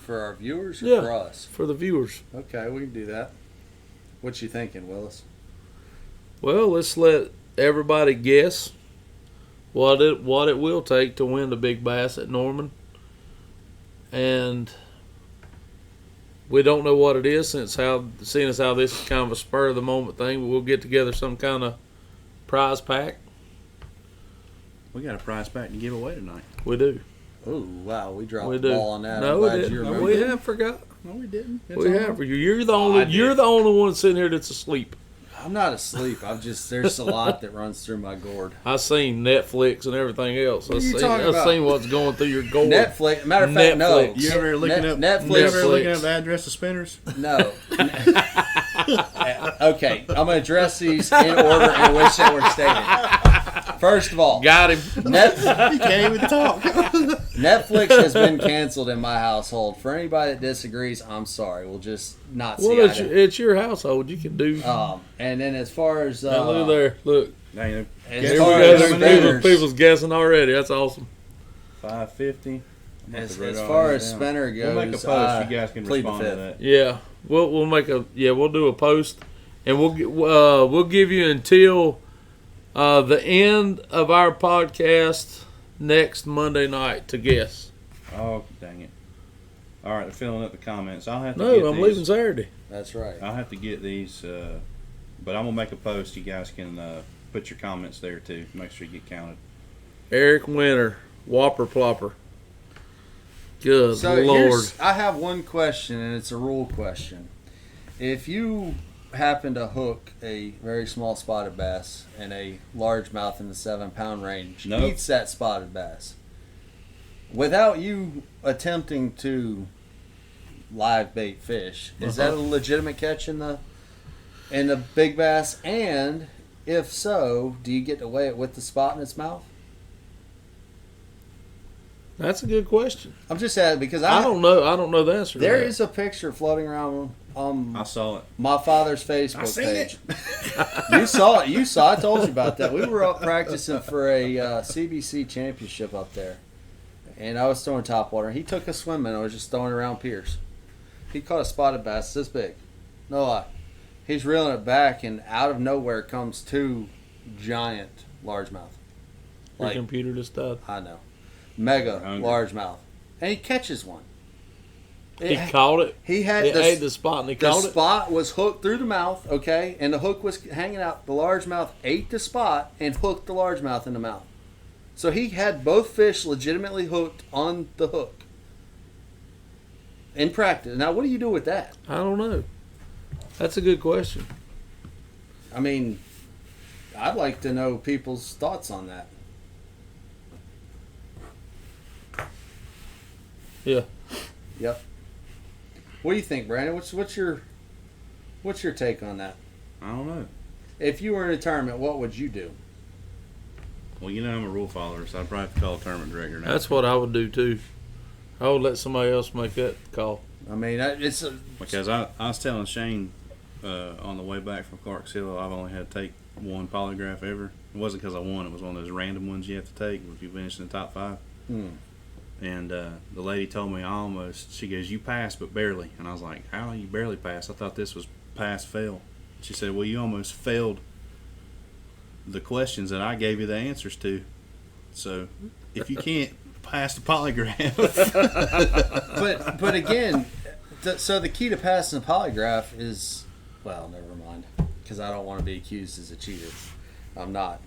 For our viewers or Yeah. for us? for the viewers? Okay, we can do that. What you thinking, Willis? Well, let's let everybody guess what it will take to win the Big Bass at Norman, and we don't know what it is seeing as how this is kind of a spur of the moment thing. But we'll get together some kind of prize pack. We got a prize pack to give away tonight. We do. Oh wow, we dropped We the do. ball on that. No, I'm we glad you didn't. remembered. We have forgot. No, we didn't. We have. You're the only. You're the only one sitting here that's asleep. I'm not asleep. There's a lot that runs through my gourd. I seen Netflix and everything else. I What are you seen. talking I about? seen what's going through your gourd. Netflix. Matter of fact, no. Netflix. You ever looking up Netflix? You ever looking Netflix. up the address of Spinners? No. Okay, I'm gonna address these in order in which they were stated. First of all, Got him. You can't even talk. Netflix has been canceled in my household. For anybody that disagrees, I'm sorry. We'll just not see Well, eye to- it's your household. You can do. And then as far as Now, look there. Look. Dang, as Guess far what? as Guess what? spinners, People's guessing already. That's awesome. 550. as far as spinner goes, We'll make a post. You guys can plead the respond to fifth. that. Yeah, we'll make a we'll do a post, and we'll give you until the end of our podcast next Monday night to guess. Oh, dang it. All right, they're filling up the comments. I'll have to No, get I'm these. leaving Saturday. That's right. I'll have to get these, but I'm going to make a post. You guys can put your comments there, too. Make sure you get counted. Eric Winter, Whopper Plopper. Good So Lord. I have one question, and it's a rule question. If you happen to hook a very small spotted bass and a largemouth in the 7-pound range Nope. eats that spotted bass, without you attempting to live bait fish, is that a legitimate catch in the big bass? And if so, do you get to weigh it with the spot in its mouth? That's a good question. I'm just asking because I don't know. I don't know the answer. There to that. is a picture floating around on I saw it. my father's Facebook seen page. You saw it. You saw. I told you about that. We were up practicing for a CBC championship up there, and I was throwing topwater. He took a swim and I was just throwing around piers. He caught a spotted bass this big. No lie. He's reeling it back, and out of nowhere comes two giant largemouth. Your Like, computer just died. I know, mega Hungry. largemouth, and he catches one. He caught it. He had It this- ate the spot and he The caught it. spot was hooked through the mouth, okay, and the hook was hanging out. The largemouth ate the spot and hooked the largemouth in the mouth. So he had both fish legitimately hooked on the hook in practice. Now, what do you do with that? I don't know. That's a good question. I mean, I'd like to know people's thoughts on that. Yeah. Yep. What do you think, Brandon? What's your take on that? I don't know. If you were in a tournament, what would you do? Well, you know I'm a rule follower, so I'd probably have to call a tournament director now. That's what I would do too. I would let somebody else make that call. I mean, it's a, Because I was telling Shane on the way back from Clarksville, I've only had to take one polygraph ever. It wasn't because I won. It was one of those random ones you have to take if you finish in the top 5. And the lady told me she goes, you passed, but barely. And I was like, how you barely passed? I thought this was pass-fail. She said, well, you almost failed the questions that I gave you the answers to. So if you can't pass the polygraph. but again, so the key to passing a polygraph is, well, never mind, because I don't want to be accused as a cheater. I'm not.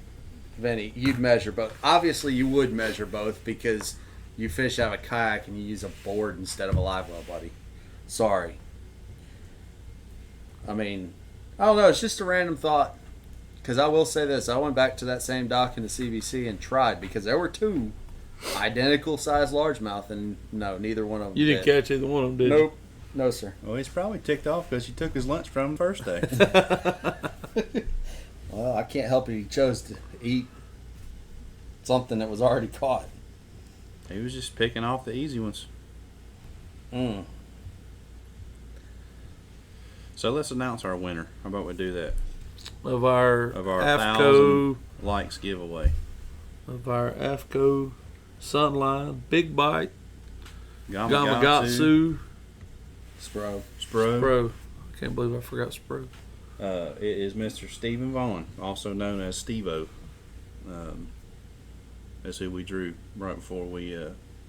Vinny, you'd measure both. Obviously, you would measure both because you fish out of a kayak and you use a board instead of a live well, buddy. Sorry. I mean, I don't know. It's just a random thought. Because I will say this. I went back to that same dock in the CBC and tried because there were two identical sized largemouth, and no, neither one of them You didn't did. catch either one of them, did Nope. No, sir. Well, he's probably ticked off because you took his lunch from him the first day. Well, I can't help it. He chose to eat something that was already caught. He was just picking off the easy ones. So let's announce our winner. How about we do that? you? Of our Of our AFCO, 1,000 likes giveaway. of our AFCO Sunline, Big Bite, Gamakatsu, Gamakatsu, Spro. Spro. Spro. I can't believe I forgot Spro. It is Mr. Stephen Vaughn, also known as Steve-O. That's who we drew right before we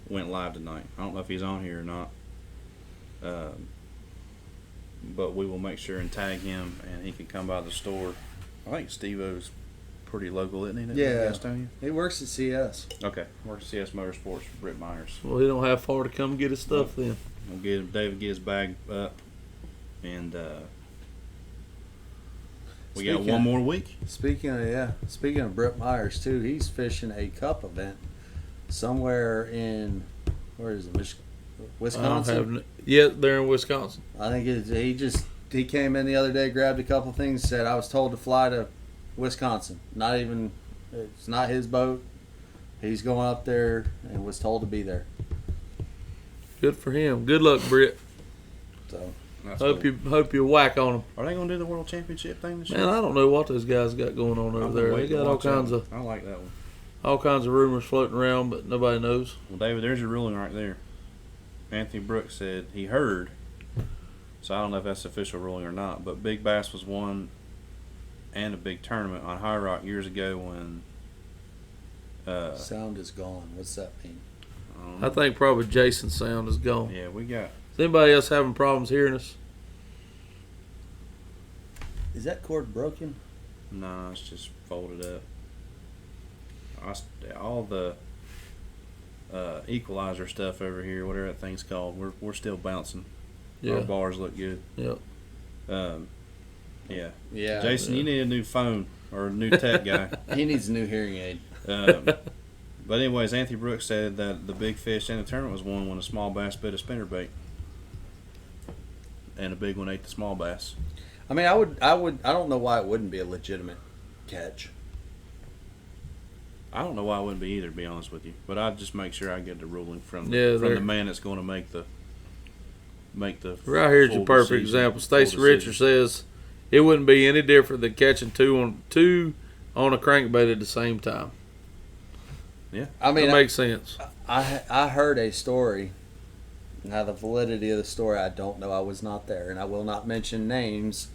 went live tonight. I don't know if he's on here or not. But we will make sure and tag him, and he can come by the store. I think Steve-O's pretty local, isn't he? at Yeah. Gastonia? He works at CS. Okay. Works at CS Motorsports for Britt Myers. Well, he don't have far to come get his stuff then. We'll get him, David get his bag up, and we got Speaking one of- more week. Speaking of Brett Myers too, he's fishing a cup event somewhere in where is it, Wisconsin? Yeah, they're in Wisconsin. I think he came in the other day, grabbed a couple things, said I was told to fly to Wisconsin. It's not his boat. He's going up there and was told to be there. Good for him. Good luck, Britt. So That's Hope cool. you whack on them. Are they gonna do the World Championship thing this Man, year? I don't know what those guys got going on over I've been there. They waiting to got all watch that kinds one. of I like that one. rumors floating around, but nobody knows. Well, David, there's your ruling right there. Anthony Brooks said he heard, so I don't know if that's the official ruling or not, but Big Bass was won and a big tournament on High Rock years ago when sound is gone. What's that mean? I think probably Jason's sound is gone. yeah, we got Is anybody else having problems hearing us? Is that cord broken? no, it's just folded up. All the equalizer stuff over here, whatever that thing's called, we're still bouncing. Yeah. Our bars look good. Yep. Yeah. Yeah. Jason, you need a new phone or a new tech guy. He needs a new hearing aid. But anyways, Anthony Brooks said that the big fish in the tournament was won when a small bass bit a spinnerbait, and a big one ate the small bass. I mean, I don't know why it wouldn't be a legitimate catch. I don't know why it wouldn't be either, to be honest with you. But I'd just make sure I get the ruling from Yeah, the they're- man that's going to make the Right here's full your perfect decision, example. full Stacy decision. Richards says it wouldn't be any different than catching two on a crankbait at the same time. I mean, That makes sense. I heard a story. Now the validity of the story, I don't know. I was not there, and I will not mention names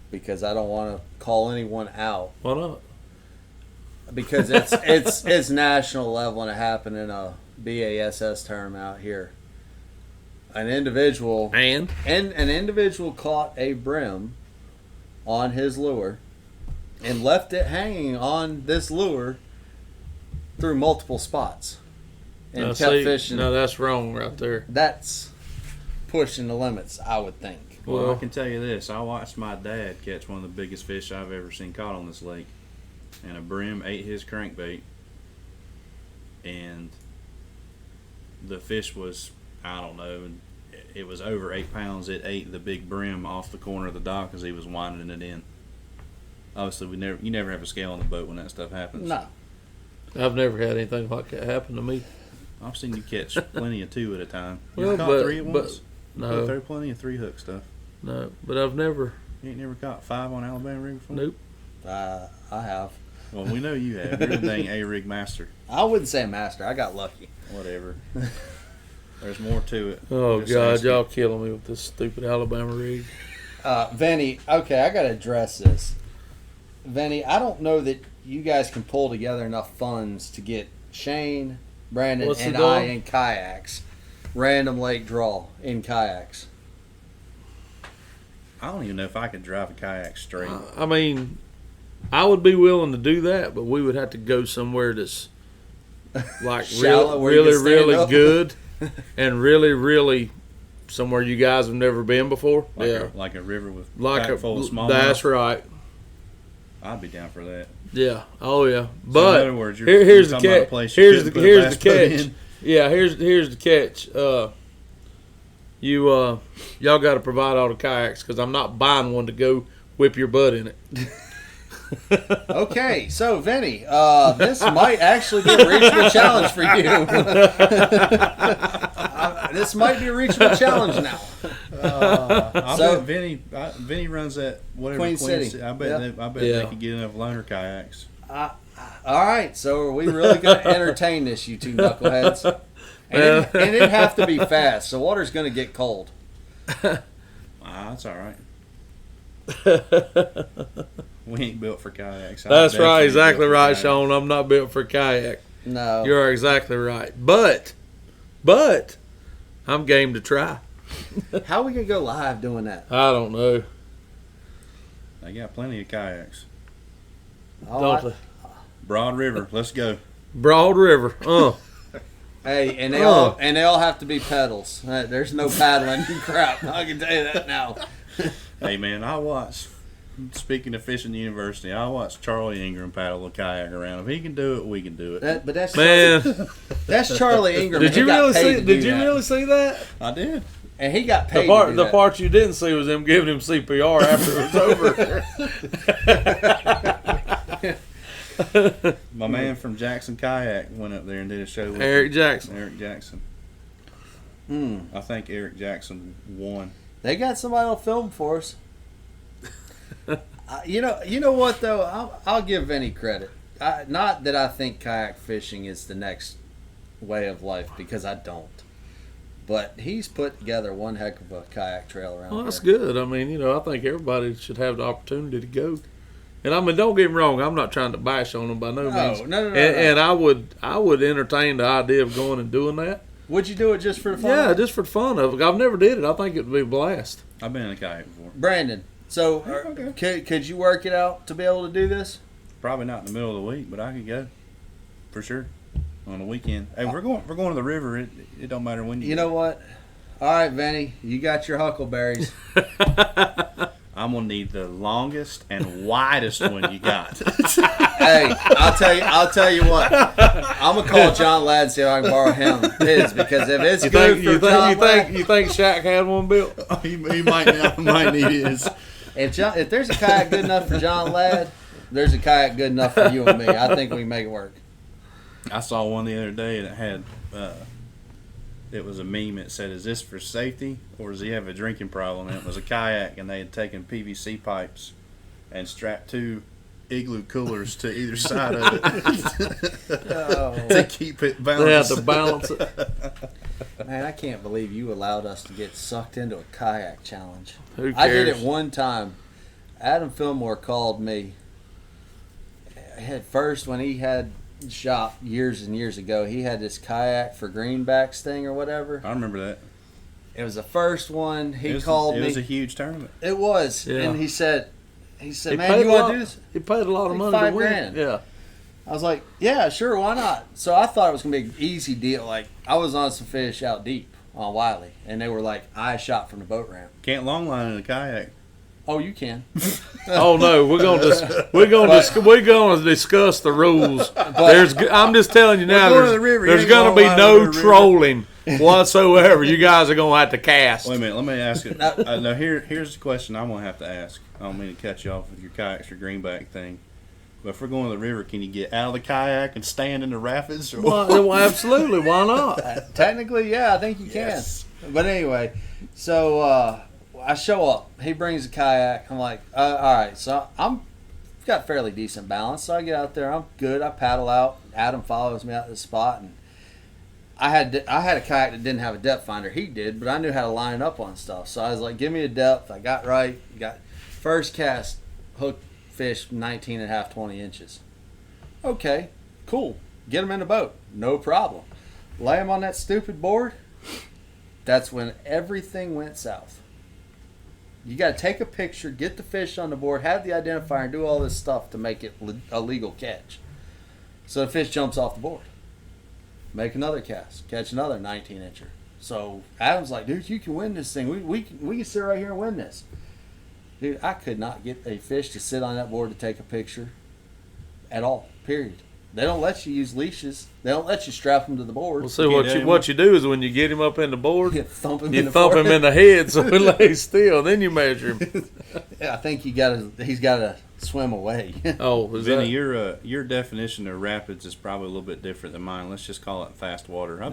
because I don't want to call anyone out. Why not? Because it's national level, and it happened in a BASS tournament out here. An individual And an individual caught a brim on his lure and left it hanging on this lure through multiple spots and now, kept see, fishing. No, that's wrong right there. That's pushing the limits, I would think. Well, Well- I can tell you this: I watched my dad catch one of the biggest fish I've ever seen caught on this lake, and a brim ate his crankbait, and the fish was, I don't know, it was over 8 pounds. It ate the big brim off the corner of the dock as he was winding it in. Obviously, you never have a scale on the boat when that stuff happens. No. I've never had anything like that happen to me. I've seen you catch plenty of 2 at a time. You Well, caught but- 3 at once. No, Throw plenty of 3-hook stuff. no, but I've never. You ain't never caught 5 on Alabama rig before? Nope. I have. Well, we know you have. You're the dang A-rig master. I wouldn't say master. I got lucky. Whatever. There's more to it. Oh Just God, asking. y'all killing me with this stupid Alabama rig. Vinny, okay, I got to address this. Vinny, I don't know that you guys can pull together enough funds to get Shane, Brandon, What's the and goal? I in kayaks. Random lake draw in kayaks. I don't even know if I could drive a kayak straight. I mean, I would be willing to do that, but we would have to go somewhere that's like Shallow, where you really, can stand really up. good, and really, really somewhere you guys have never been before. Like a river with like packed full of small. that's right. I'd be down for that. Yeah. Oh yeah. So But in other words, here's the talking about a catch. place you Here's the couldn't put a here's the bass boat catch. in. Yeah. Here's the catch. Y'all got to provide all the kayaks because I'm not buying one to go whip your butt in it. Okay, so Vinny, this might actually be a reachable challenge for you. This might be a reachable challenge now. I So- bet Vinny runs that whatever Queen City. I bet Yeah. I bet Yeah. they could get enough loaner kayaks. All right, so are we really going to entertain this, you two knuckleheads? And it'd have to be fast, so water's going to get cold. That's all right. We ain't built for kayaks. That's I'm right. definitely Exactly built for right, kayaks. Sean. I'm not built for kayak. No. You are exactly right. But I'm game to try. How are we going to go live doing that? I don't know. They got plenty of kayaks. Oh, Don't I, they? Broad River, let's go. Broad River. Hey, and they Oh. all have to be pedals. There's no paddling crap. I can tell you that now. Hey man, speaking of fishing university, I watched Charlie Ingram paddle a kayak around. If he can do it, we can do it. But that's Man, that's Charlie Ingram. did He you got really paid see? to do Did you that. really see that? I did. And he got paid. The to do the that. part you didn't see was them giving him CPR after it was over. My man from Jackson Kayak went up there and did a show with Eric him. Jackson. Eric Jackson. Hmm. I think Eric Jackson won. They got somebody on film for us. You know what though? I'll give Vinny credit. Not that I think kayak fishing is the next way of life, because I don't. But he's put together one heck of a kayak trail around Well, that's there. good. I mean, I think everybody should have the opportunity to go. And I mean, don't get me wrong. I'm not trying to bash on them by no means. No. And I would entertain the idea of going and doing that. Would you do it just for the fun? Yeah, just for the fun of it. I've never did it. I think it would be a blast. I've been in a kayak before. Brandon. So, could you work it out to be able to do this? Probably not in the middle of the week, but I could go for sure on the weekend. Hey, we're going to the river. It don't matter when you. You know what? All right, Vinny, you got your huckleberries. I'm gonna need the longest and widest one you got. Hey, I'll tell you what. I'm gonna call John Ladd and see if I can borrow his, because if it's good for John Ladd, you think Shaq had one built? he might need his. if there's a kayak good enough for John Ladd, there's a kayak good enough for you and me. I think we can make it work. I saw one the other day that had. It was a meme. It said, "Is this for safety or does he have a drinking problem?" And it was a kayak, and they had taken PVC pipes and strapped 2 igloo coolers to either side of it to keep it balanced. They had to balance it. Man, I can't believe you allowed us to get sucked into a kayak challenge. Who I did it cares? one time. Adam Fillmore called me. At first, when he had shop years and years ago, he had this kayak for greenbacks thing or whatever. I remember that. It was the first one. He Called called me. It was a me. huge tournament. It was, Yeah. and he said, He "Man, you want to do this?" He paid a lot of Like money to $5 win. grand. Yeah. I was like, "Yeah, sure, why not?" So I thought it was gonna be an easy deal. Like, I was on some fish out deep on Wiley, and they were like, "I shot from the boat ramp." Can't longline in a kayak. Oh, you can. Oh no, we're gonna discuss the rules. I'm just telling you now. going to the river. You There's ain't gonna be gonna no line on the river. trolling whatsoever. You guys are gonna have to cast. Wait a minute. Let me ask it. Now here's the question I'm gonna have to ask. I don't mean to cut you off with your kayaks or greenback thing, but if we're going to the river, can you get out of the kayak and stand in the rapids? Or Well, absolutely. Why not? Technically, yeah, I think you Yes. can. But anyway, so I show up. He brings a kayak. I'm like, all right. So I'm got fairly decent balance. So I get out there. I'm good. I paddle out. Adam follows me out to the spot, and I had a kayak that didn't have a depth finder. He did, but I knew how to line up on stuff. So I was like, give me a depth. I got right. Got first cast, hook fish 19 and a half, 20 inches. Okay, cool. Get him in the boat. No problem. Lay him on that stupid board. That's when everything went south. You got to take a picture, get the fish on the board, have the identifier, and do all this stuff to make it a legal catch. So the fish jumps off the board. Make another cast, catch another 19-incher. So Adam's like, dude, you can win this thing. We can sit right here and win this. Dude, I could not get a fish to sit on that board to take a picture at all, period. They don't let you use leashes. They don't let you strap them to the board. Well, see what you do is when you get him up in the board, You thump him you in the thump him forehead. in the head so he lays still. Then you measure him. Yeah, I think he's got to swim away. Oh, is Vinny, that? your definition of rapids is probably a little bit different than mine. Let's just call it fast water. I've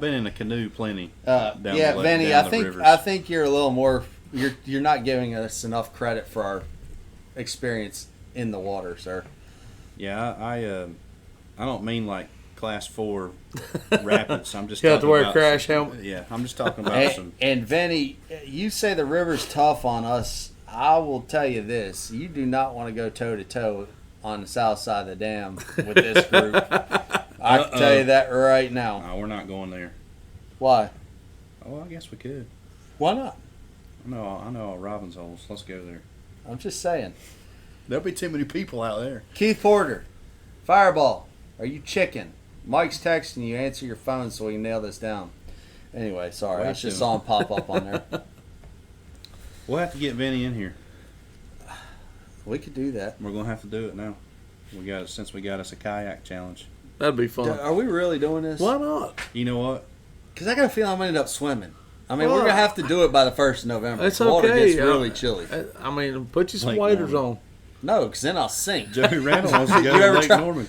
been in a canoe plenty. Yeah, Vinny, down I the rivers. think you're a little more. You're not giving us enough credit for our experience in the water, sir. Yeah, I don't mean like class 4 rapids. I'm just You have to talking wear a about crash some- helmet? Yeah, I'm just talking about some. And Vinny, you say the river's tough on us. I will tell you this: you do not want to go toe to toe on the south side of the dam with this group. I can tell you that right now. No, we're not going there. Why? Oh, I guess we could. Why not? I know all Robin's holes. Let's go there. I'm just saying. There'll be too many people out there. Keith Porter, Fireball, are you chicken? Mike's texting you. Answer your phone so we can nail this down. Anyway, sorry. I Wait just a saw him pop up on there. We'll have to get Vinny in here. We could do that. We're gonna have to do it now. Since we got us a kayak challenge. That'd be fun. Are we really doing this? Why not? You know what? Because I got a feeling I'm going to end up swimming. I mean, Well, we're going to have to do it by the 1st of November. It's The water okay. gets really chilly. I mean, put you some Lake waders Norman. on. No, because then I'll sink. Joey Randall wants to You go to ever Lake try- Norman.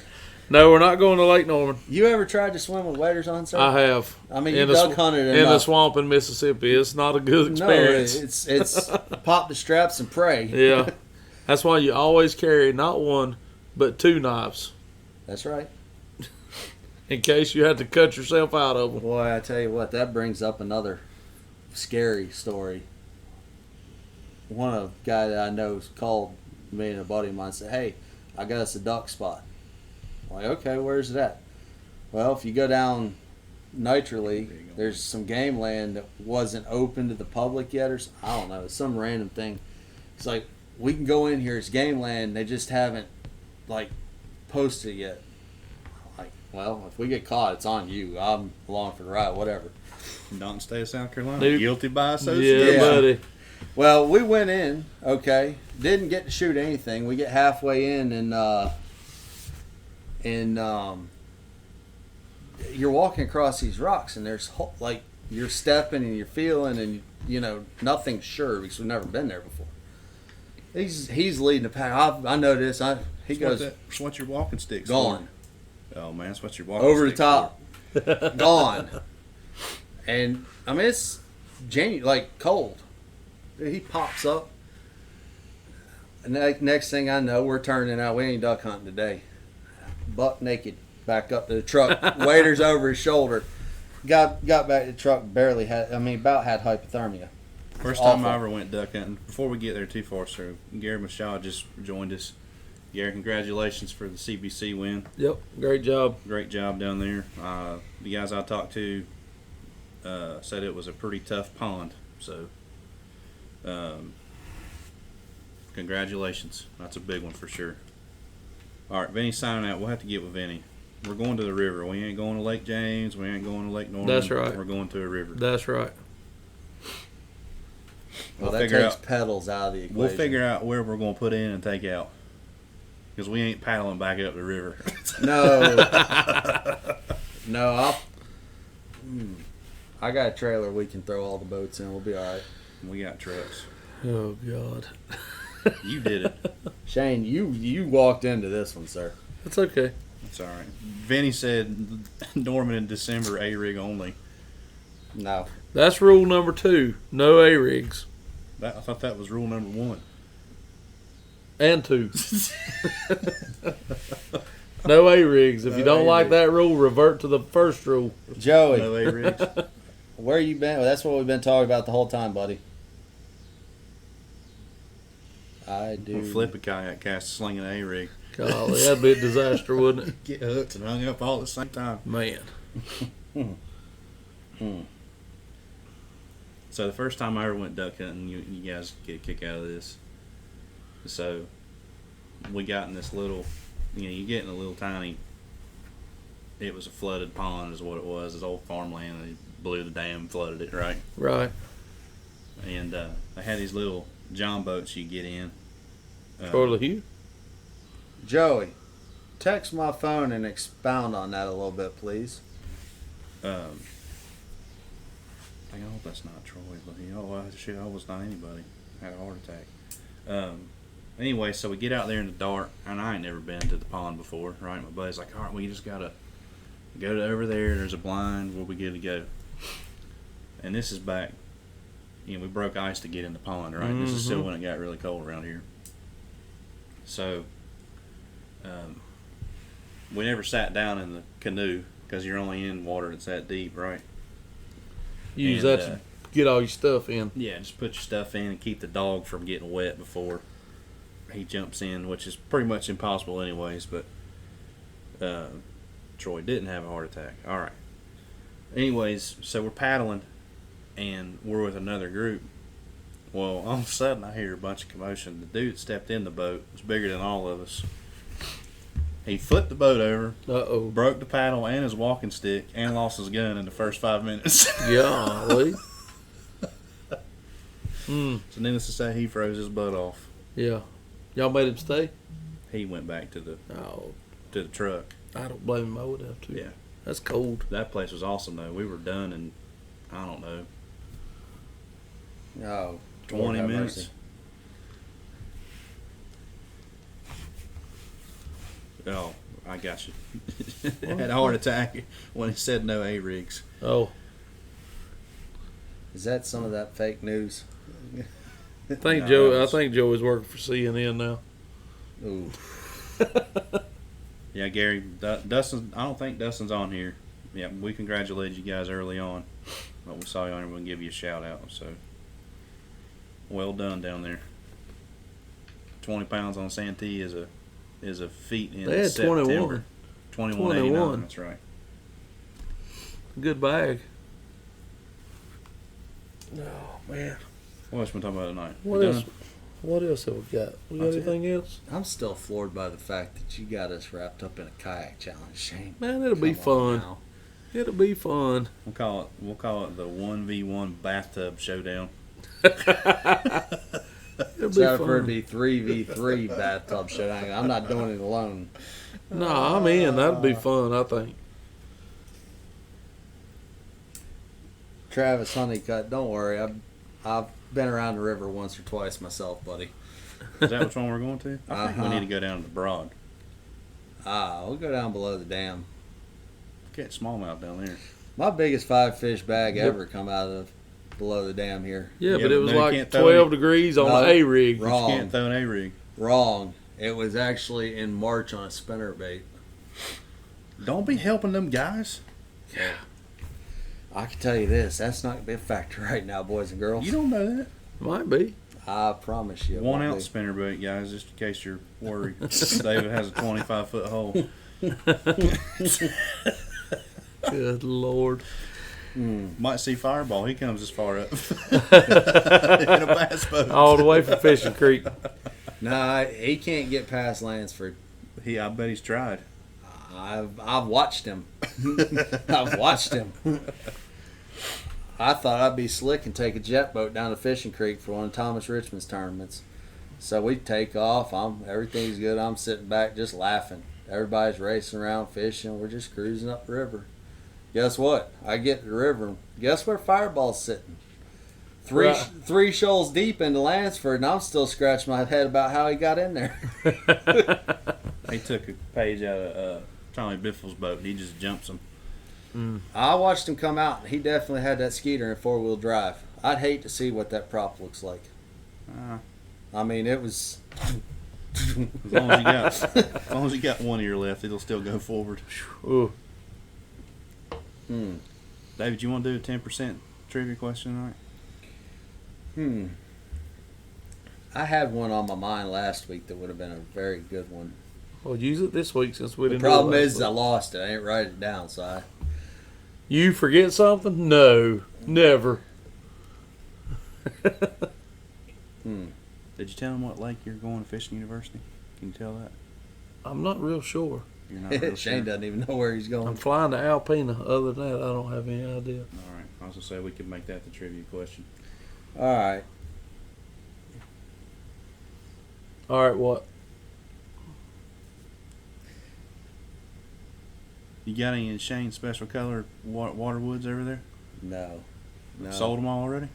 No, we're not going to Lake Norman. You ever tried to swim with waders on, sir? I have. I mean, you in the duck hunted in the enough. swamp in Mississippi. It's not a good No, experience. it's pop the straps and pray. Yeah, that's why you always carry not one but 2 knives That's right. in case you had to cut yourself out of them. Boy, I tell you what, that brings up another scary story. One guy that I know called me and a buddy of mine and said, "Hey, I got us a duck spot." I'm like, okay, where's it at? Well, if you go down Nitrally, there's some game land that wasn't open to the public yet, or I don't know, it's some random thing. It's like, we can go in here, it's game land, they just haven't like posted it yet. Like, well, if we get caught, it's on you. I'm along for the ride, whatever. Don't stay in South Carolina. Dude. Guilty by Yeah, association. buddy. Well, we went in, okay, didn't get to shoot anything. We get halfway in and you're walking across these rocks and there's like you're stepping and you're feeling and you know nothing's sure because we've never been there before. He's leading the pack. I know this. He goes That's what your walking sticks gone for. Oh man, that's what your walking over the sticks top, gone. And I mean it's like cold. Dude, he pops up. And next thing I know, we're turning out. We ain't duck hunting today. Buck naked, back up to the truck. Waders over his shoulder. Got back to the truck. Barely had. I mean, about had hypothermia. for. First Awful. time I ever went duck hunting. Before we get there too far, sir, Gary Michaud just joined us. Gary, congratulations for the CBC win. Yep, great job. Great job down there. The guys I talked to said it was a pretty tough pond. So, congratulations. That's a big one for sure. All right, Vinny's signing out. We'll have to get with Vinny. We're going to the river. We ain't going to Lake James. We ain't going to Lake Norman. That's right. We're going to a river. That's right. Well, We'll that figure takes out- pedals out of the equation. We'll figure out where we're going to put in and take out. Because we ain't paddling back up the river. No. No, I got a trailer we can throw all the boats in. We'll be all right. We got trucks. Oh God. You did it. Shane, you walked into this one, sir. That's okay. That's all right. Vinny said Norman in December, A-rig only. No. That's rule number 2. No A rigs. I thought that was rule number 1. And 2. No A rigs. If No you don't like A-rigs. that rule, revert to the first rule. Joey, No A-rigs. where you been? Well, that's what we've been talking about the whole time, buddy. I do. We'll flip a kayak cast slinging an A-rig. Golly, that'd be a disaster, wouldn't it? Get hooked and hung up all at the same time. Man. So the first time I ever went duck hunting, you guys get a kick out of this. So we got in this little, you get in a little tiny, it was a flooded pond is what it was. This old farmland. They blew the dam and flooded it, right? Right. And they had these little john boats you get in. Charlie Hugh. Joey, text my phone and expound on that a little bit, please. I hope that's not Troy, but shit, I was not anybody. I had a heart attack. Anyway, so we get out there in the dark, and I ain't never been to the pond before, right? My buddy's like, all right, we just gotta go to over there. There's a blind where we get to go. And this is back, we broke ice to get in the pond, right? This is still when it got really cold around here. So, we never sat down in the canoe because you're only in water that's that deep, right? Use And, that to get all your stuff in. Yeah, just put your stuff in and keep the dog from getting wet before he jumps in, which is pretty much impossible anyways, but Troy didn't have a heart attack. All right. Anyways, so we're paddling, and we're with another group. Well, all of a sudden I hear a bunch of commotion. The dude that stepped in the boat was bigger than all of us. He flipped the boat over, Uh-oh. broke the paddle and his walking stick, and lost his gun in the first 5 minutes. Golly. So needless to say, he froze his butt off. Yeah. Y'all made him stay? He went back to the Oh, truck. I don't blame him. I would have to. Yeah. That's cold. That place was awesome though. We were done in, I don't know, Oh, 20 have minutes. mercy. Oh, I got you. Had a heart attack when he said no A-rigs. Oh, Is that some of that fake news? I think No, Joe. that I was- think Joey's working for CNN now. Ooh. Yeah, Gary, Dustin. I don't think Dustin's on here. Yeah, we congratulated you guys early on, but we saw you on here. We'll give you a shout out. So, well done down there. 20 pounds on Santee is a feat in They had September. 21. 21.89. That's right. Good bag. Oh man. What else we talking about tonight? What We else? done? What else have we got? We got That's it. anything else? I'm still floored by the fact that you got us wrapped up in a kayak challenge, Shane. Man, it'll be Come on fun. now. It'll be fun. We'll call it the 1v1 bathtub showdown. It'll be Except for fun. the 3v3 bathtub showdown. I'm not doing it alone. No, I'm in. That'd be fun. I think. Travis Honeycutt, don't worry. I've been around the river once or twice myself, buddy. Is that which one we're going to? I think we Uh-huh. need to go down to the Broad. We'll go down below the dam. Catch smallmouth down there. My biggest 5-fish bag Yep. ever come out of below the dam here. Yeah, Yeah, but but it was no, you like can't throw 12 any- degrees on No, the A rig. You Wrong. can't throw an A-rig. Wrong. It was actually in March on a spinnerbait. Don't be helping them guys. I can tell you this, that's not going to be a factor right now, boys and girls. You don't know that. Might be. I promise you. it 1 won't ounce be. spinnerbait, guys, just in case you're worried. David has a 25-foot hole. Good Lord. Might see Fireball. He comes this far up in a bass boat. All the way from Fishing Creek. Nah, he can't get past Lansford. I bet he's tried. I've watched him. I've watched him. I thought I'd be slick and take a jet boat down to Fishing Creek for one of Thomas Richmond's tournaments. So we take off. Everything's good. I'm sitting back just laughing. Everybody's racing around fishing. We're just cruising up the river. Guess what? I get to the river. And guess where Fireball's sitting? Right. Three shoals deep into Lansford, and I'm still scratching my head about how he got in there. He took a page out of Tommy Biffle's boat. He just jumps him. I watched him come out. He definitely had that Skeeter in 4-wheel drive. I'd hate to see what that prop looks like. I mean, it was. As long as you got one ear left, it'll still go forward. Ooh. David, you want to do a 10% trivia question tonight? I had one on my mind last week that would have been a very good one. Well, use it this week since we The didn't do it problem last is I week. lost it. I didn't write it down, so I. You forget something? No. Never. Did you tell him what lake you're going to Fishing University? Can you tell that? I'm not real sure. You're not real Shane sure? doesn't even know where he's I'm going. flying to Alpena. Other than that, I don't have any idea. All right. I was going to say we could make that the trivia question. All right. All right, what? You got any Shane special color water woods over there? No. Sold them all already?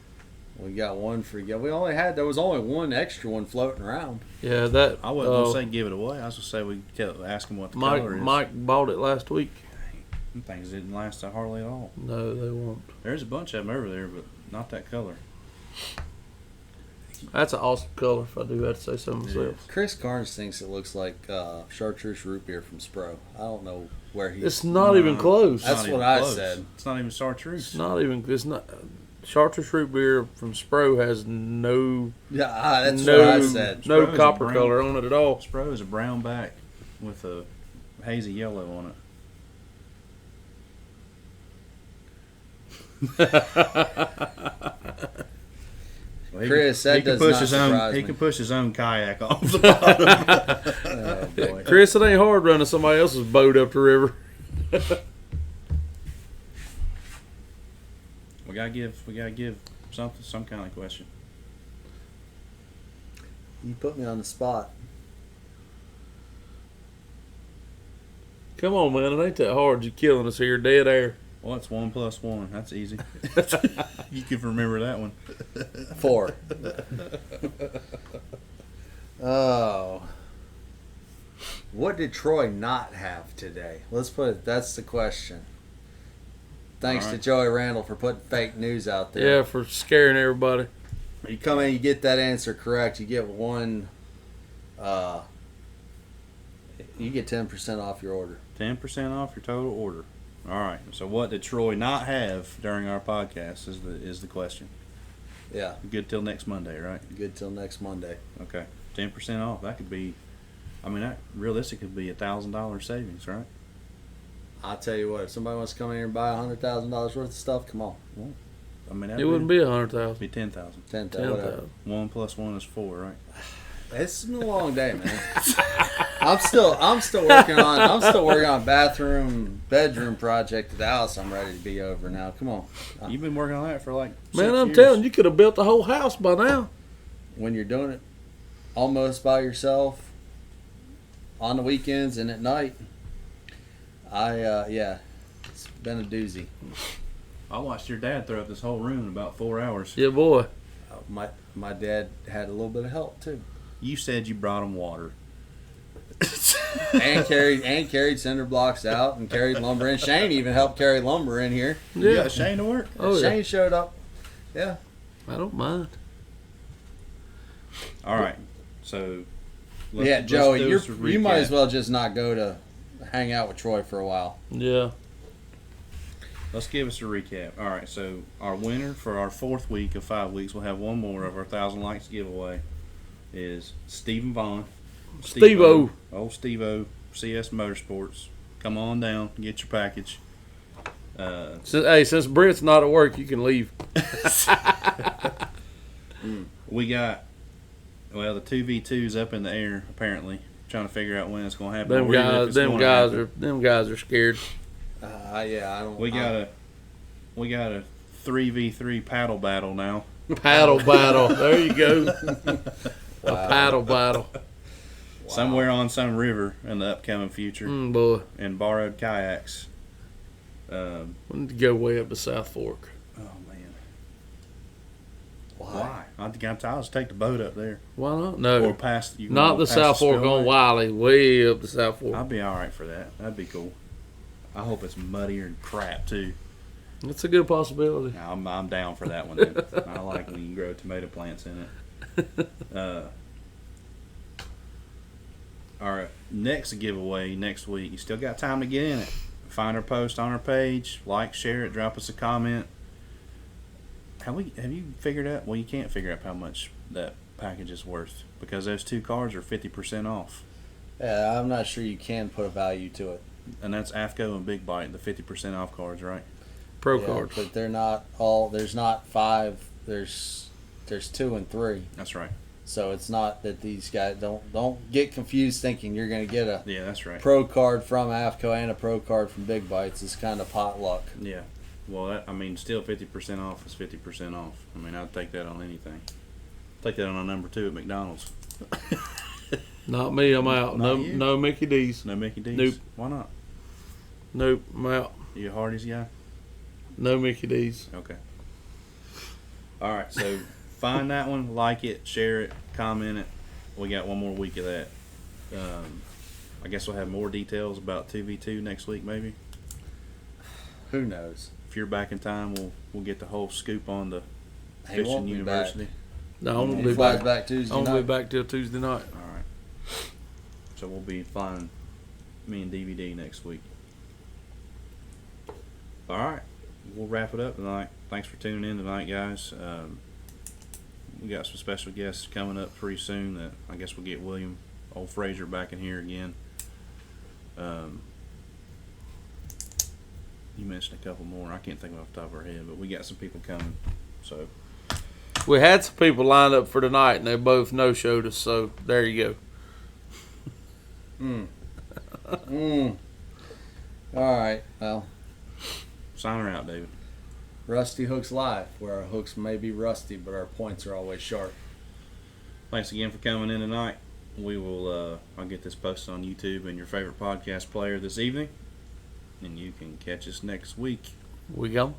We got one for you. There was only one extra one floating around. Yeah, that. I wasn't going to say give it away. I was going to say we kept asking what the color is. Mike bought it last week. Them things didn't last hardly at all. No, they won't. There's a bunch of them over there, but not that color. That's an awesome color, if I do have to say so myself. Chris Carnes thinks it looks like chartreuse root beer from Spro. I don't know where he. It's not even close. That's Not what even I close. said. It's not even chartreuse. It's not even. It's not. Chartreuse root beer from Spro has no Yeah, that's no what I said. no Spro is copper brown. color on it at all. Spro is a brown back with a hazy yellow on it. Well, Chris, that does not surprise He me. can push his own kayak off the bottom. Oh, boy. Chris, it ain't hard running somebody else's boat up the river. We gotta give some kind of question. You put me on the spot. Come on, man, it ain't that hard. You're killing us here, dead air. Well, it's 1 + 1. That's easy. You can remember that one. 4. Oh. What did Troy not have today? Let's put it, that's the question. Thanks All to right. Joey Randall for putting fake news out there. Yeah, for scaring everybody. You come in, you get that answer correct, you get one, you get 10% off your order. 10% off your total order. All right. So what did Troy not have during our podcast is the question. Yeah, Good till next Monday, right? good till next Monday. Okay. 10% off. That could be. I mean, that realistically could be $1,000 savings, right? I'll tell you what, if somebody wants to come in here and buy $100,000 worth of stuff, come on. I mean, It wouldn't be 100,000. be 10,000. 10,000, whatever. 10,000. 1 + 1 is 4, right? It's been a long day, man. I'm still working on bedroom project at the house. I'm ready to be over now. Come on. You've been working on that for like. Man, 6 I'm years. telling you, you could have built the whole house by now. When you're doing it almost by yourself on the weekends and at night, it's been a doozy. I watched your dad throw up this whole room in about 4 hours. Yeah, boy. My dad had a little bit of help too, You said you brought him water. and carried cinder blocks out and carried lumber in. Shane even helped carry lumber in here. You Yeah. got Shane to work. Oh, Shane yeah. showed up. Yeah. I don't mind. All right. So. Yeah, Joey, do us a you might as recap. well just not go to hang out with Troy for a while. Yeah. Let's give us a recap. All right, so our winner for our 4th week of 5 weeks, we'll have one more of our 1,000 likes giveaway, is Stephen Vaughn. Steve-O. Old Steve-O, CS Motorsports. Come on down, get your package. Since Brent's not at work, you can leave. We got, well, the 2v2's up in the air, apparently. Trying to figure out when it's going to happen. or even if it's gonna happen. Them guys are scared. Yeah, I don't. We got a 3v3 paddle battle now. Paddle battle. There you go. A Wow. paddle battle. Somewhere on some river in the upcoming future. Boy. And borrowed kayaks. We need to go way up to South Fork. Oh man, Why? why? I'll just take the boat up there Why not? or No. past. You can Not go the past South Fork spillway. on Wiley. Way up to South Fork. I'd be all right for that. That'd be cool. I hope it's muddier and crap too. That's a good possibility. I'm down for that one. Then. I like when you can grow tomato plants in it. Our next giveaway next week. You still got time to get in it. Find our post on our page, like, share it, drop us a comment. Have you figured out? Well, you can't figure out how much that package is worth because those 2 cards are 50% off, Yeah, I'm not sure you can put a value to it. and that's AFCO and Big Bite, the 50% off cards, right? Pro Yeah, cards. but they're not all. There's not 5. There's 2 and 3. That's right. So it's not that these guys don't get confused thinking you're going to get a Yeah, that's right. pro card from AFCO and a pro card from Big Bites. It's kind of potluck. Yeah. Well, still 50% off is 50% off. I mean, I'd take that on anything. Take that on a number 2 at McDonald's. Not me. I'm out. Not No, you? no Mickey D's. No Mickey D's? Nope. Why not? Nope. I'm out. You a Hardee's guy? No Mickey D's. Okay. All right, so find that one, like it, share it, comment it. We got one more week of that. I guess we'll have more details about 2v2 next week, maybe. Who knows? If you're back in time, we'll get the whole scoop on the He Fishing won't be University. No, I'm back. gonna He be flies back. back Tuesday I'm gonna night. be back till Tuesday night. All right. So we'll be flying me and DVD next week. All right. We'll wrap it up tonight. Thanks for tuning in tonight, guys. We got some special guests coming up pretty soon that I guess we'll get William Old Frazier back in here again. You mentioned a couple more. I can't think of off the top of our head, but we got some people coming. So We had some people lined up for tonight, and they both no-showed us. So there you go. All right. Well, Sign her out, David. Rusty Hooks Live, where our hooks may be rusty, but our points are always sharp. Thanks again for coming in tonight. We will. I'll get this posted on YouTube and your favorite podcast player this evening, and you can catch us next week. We go.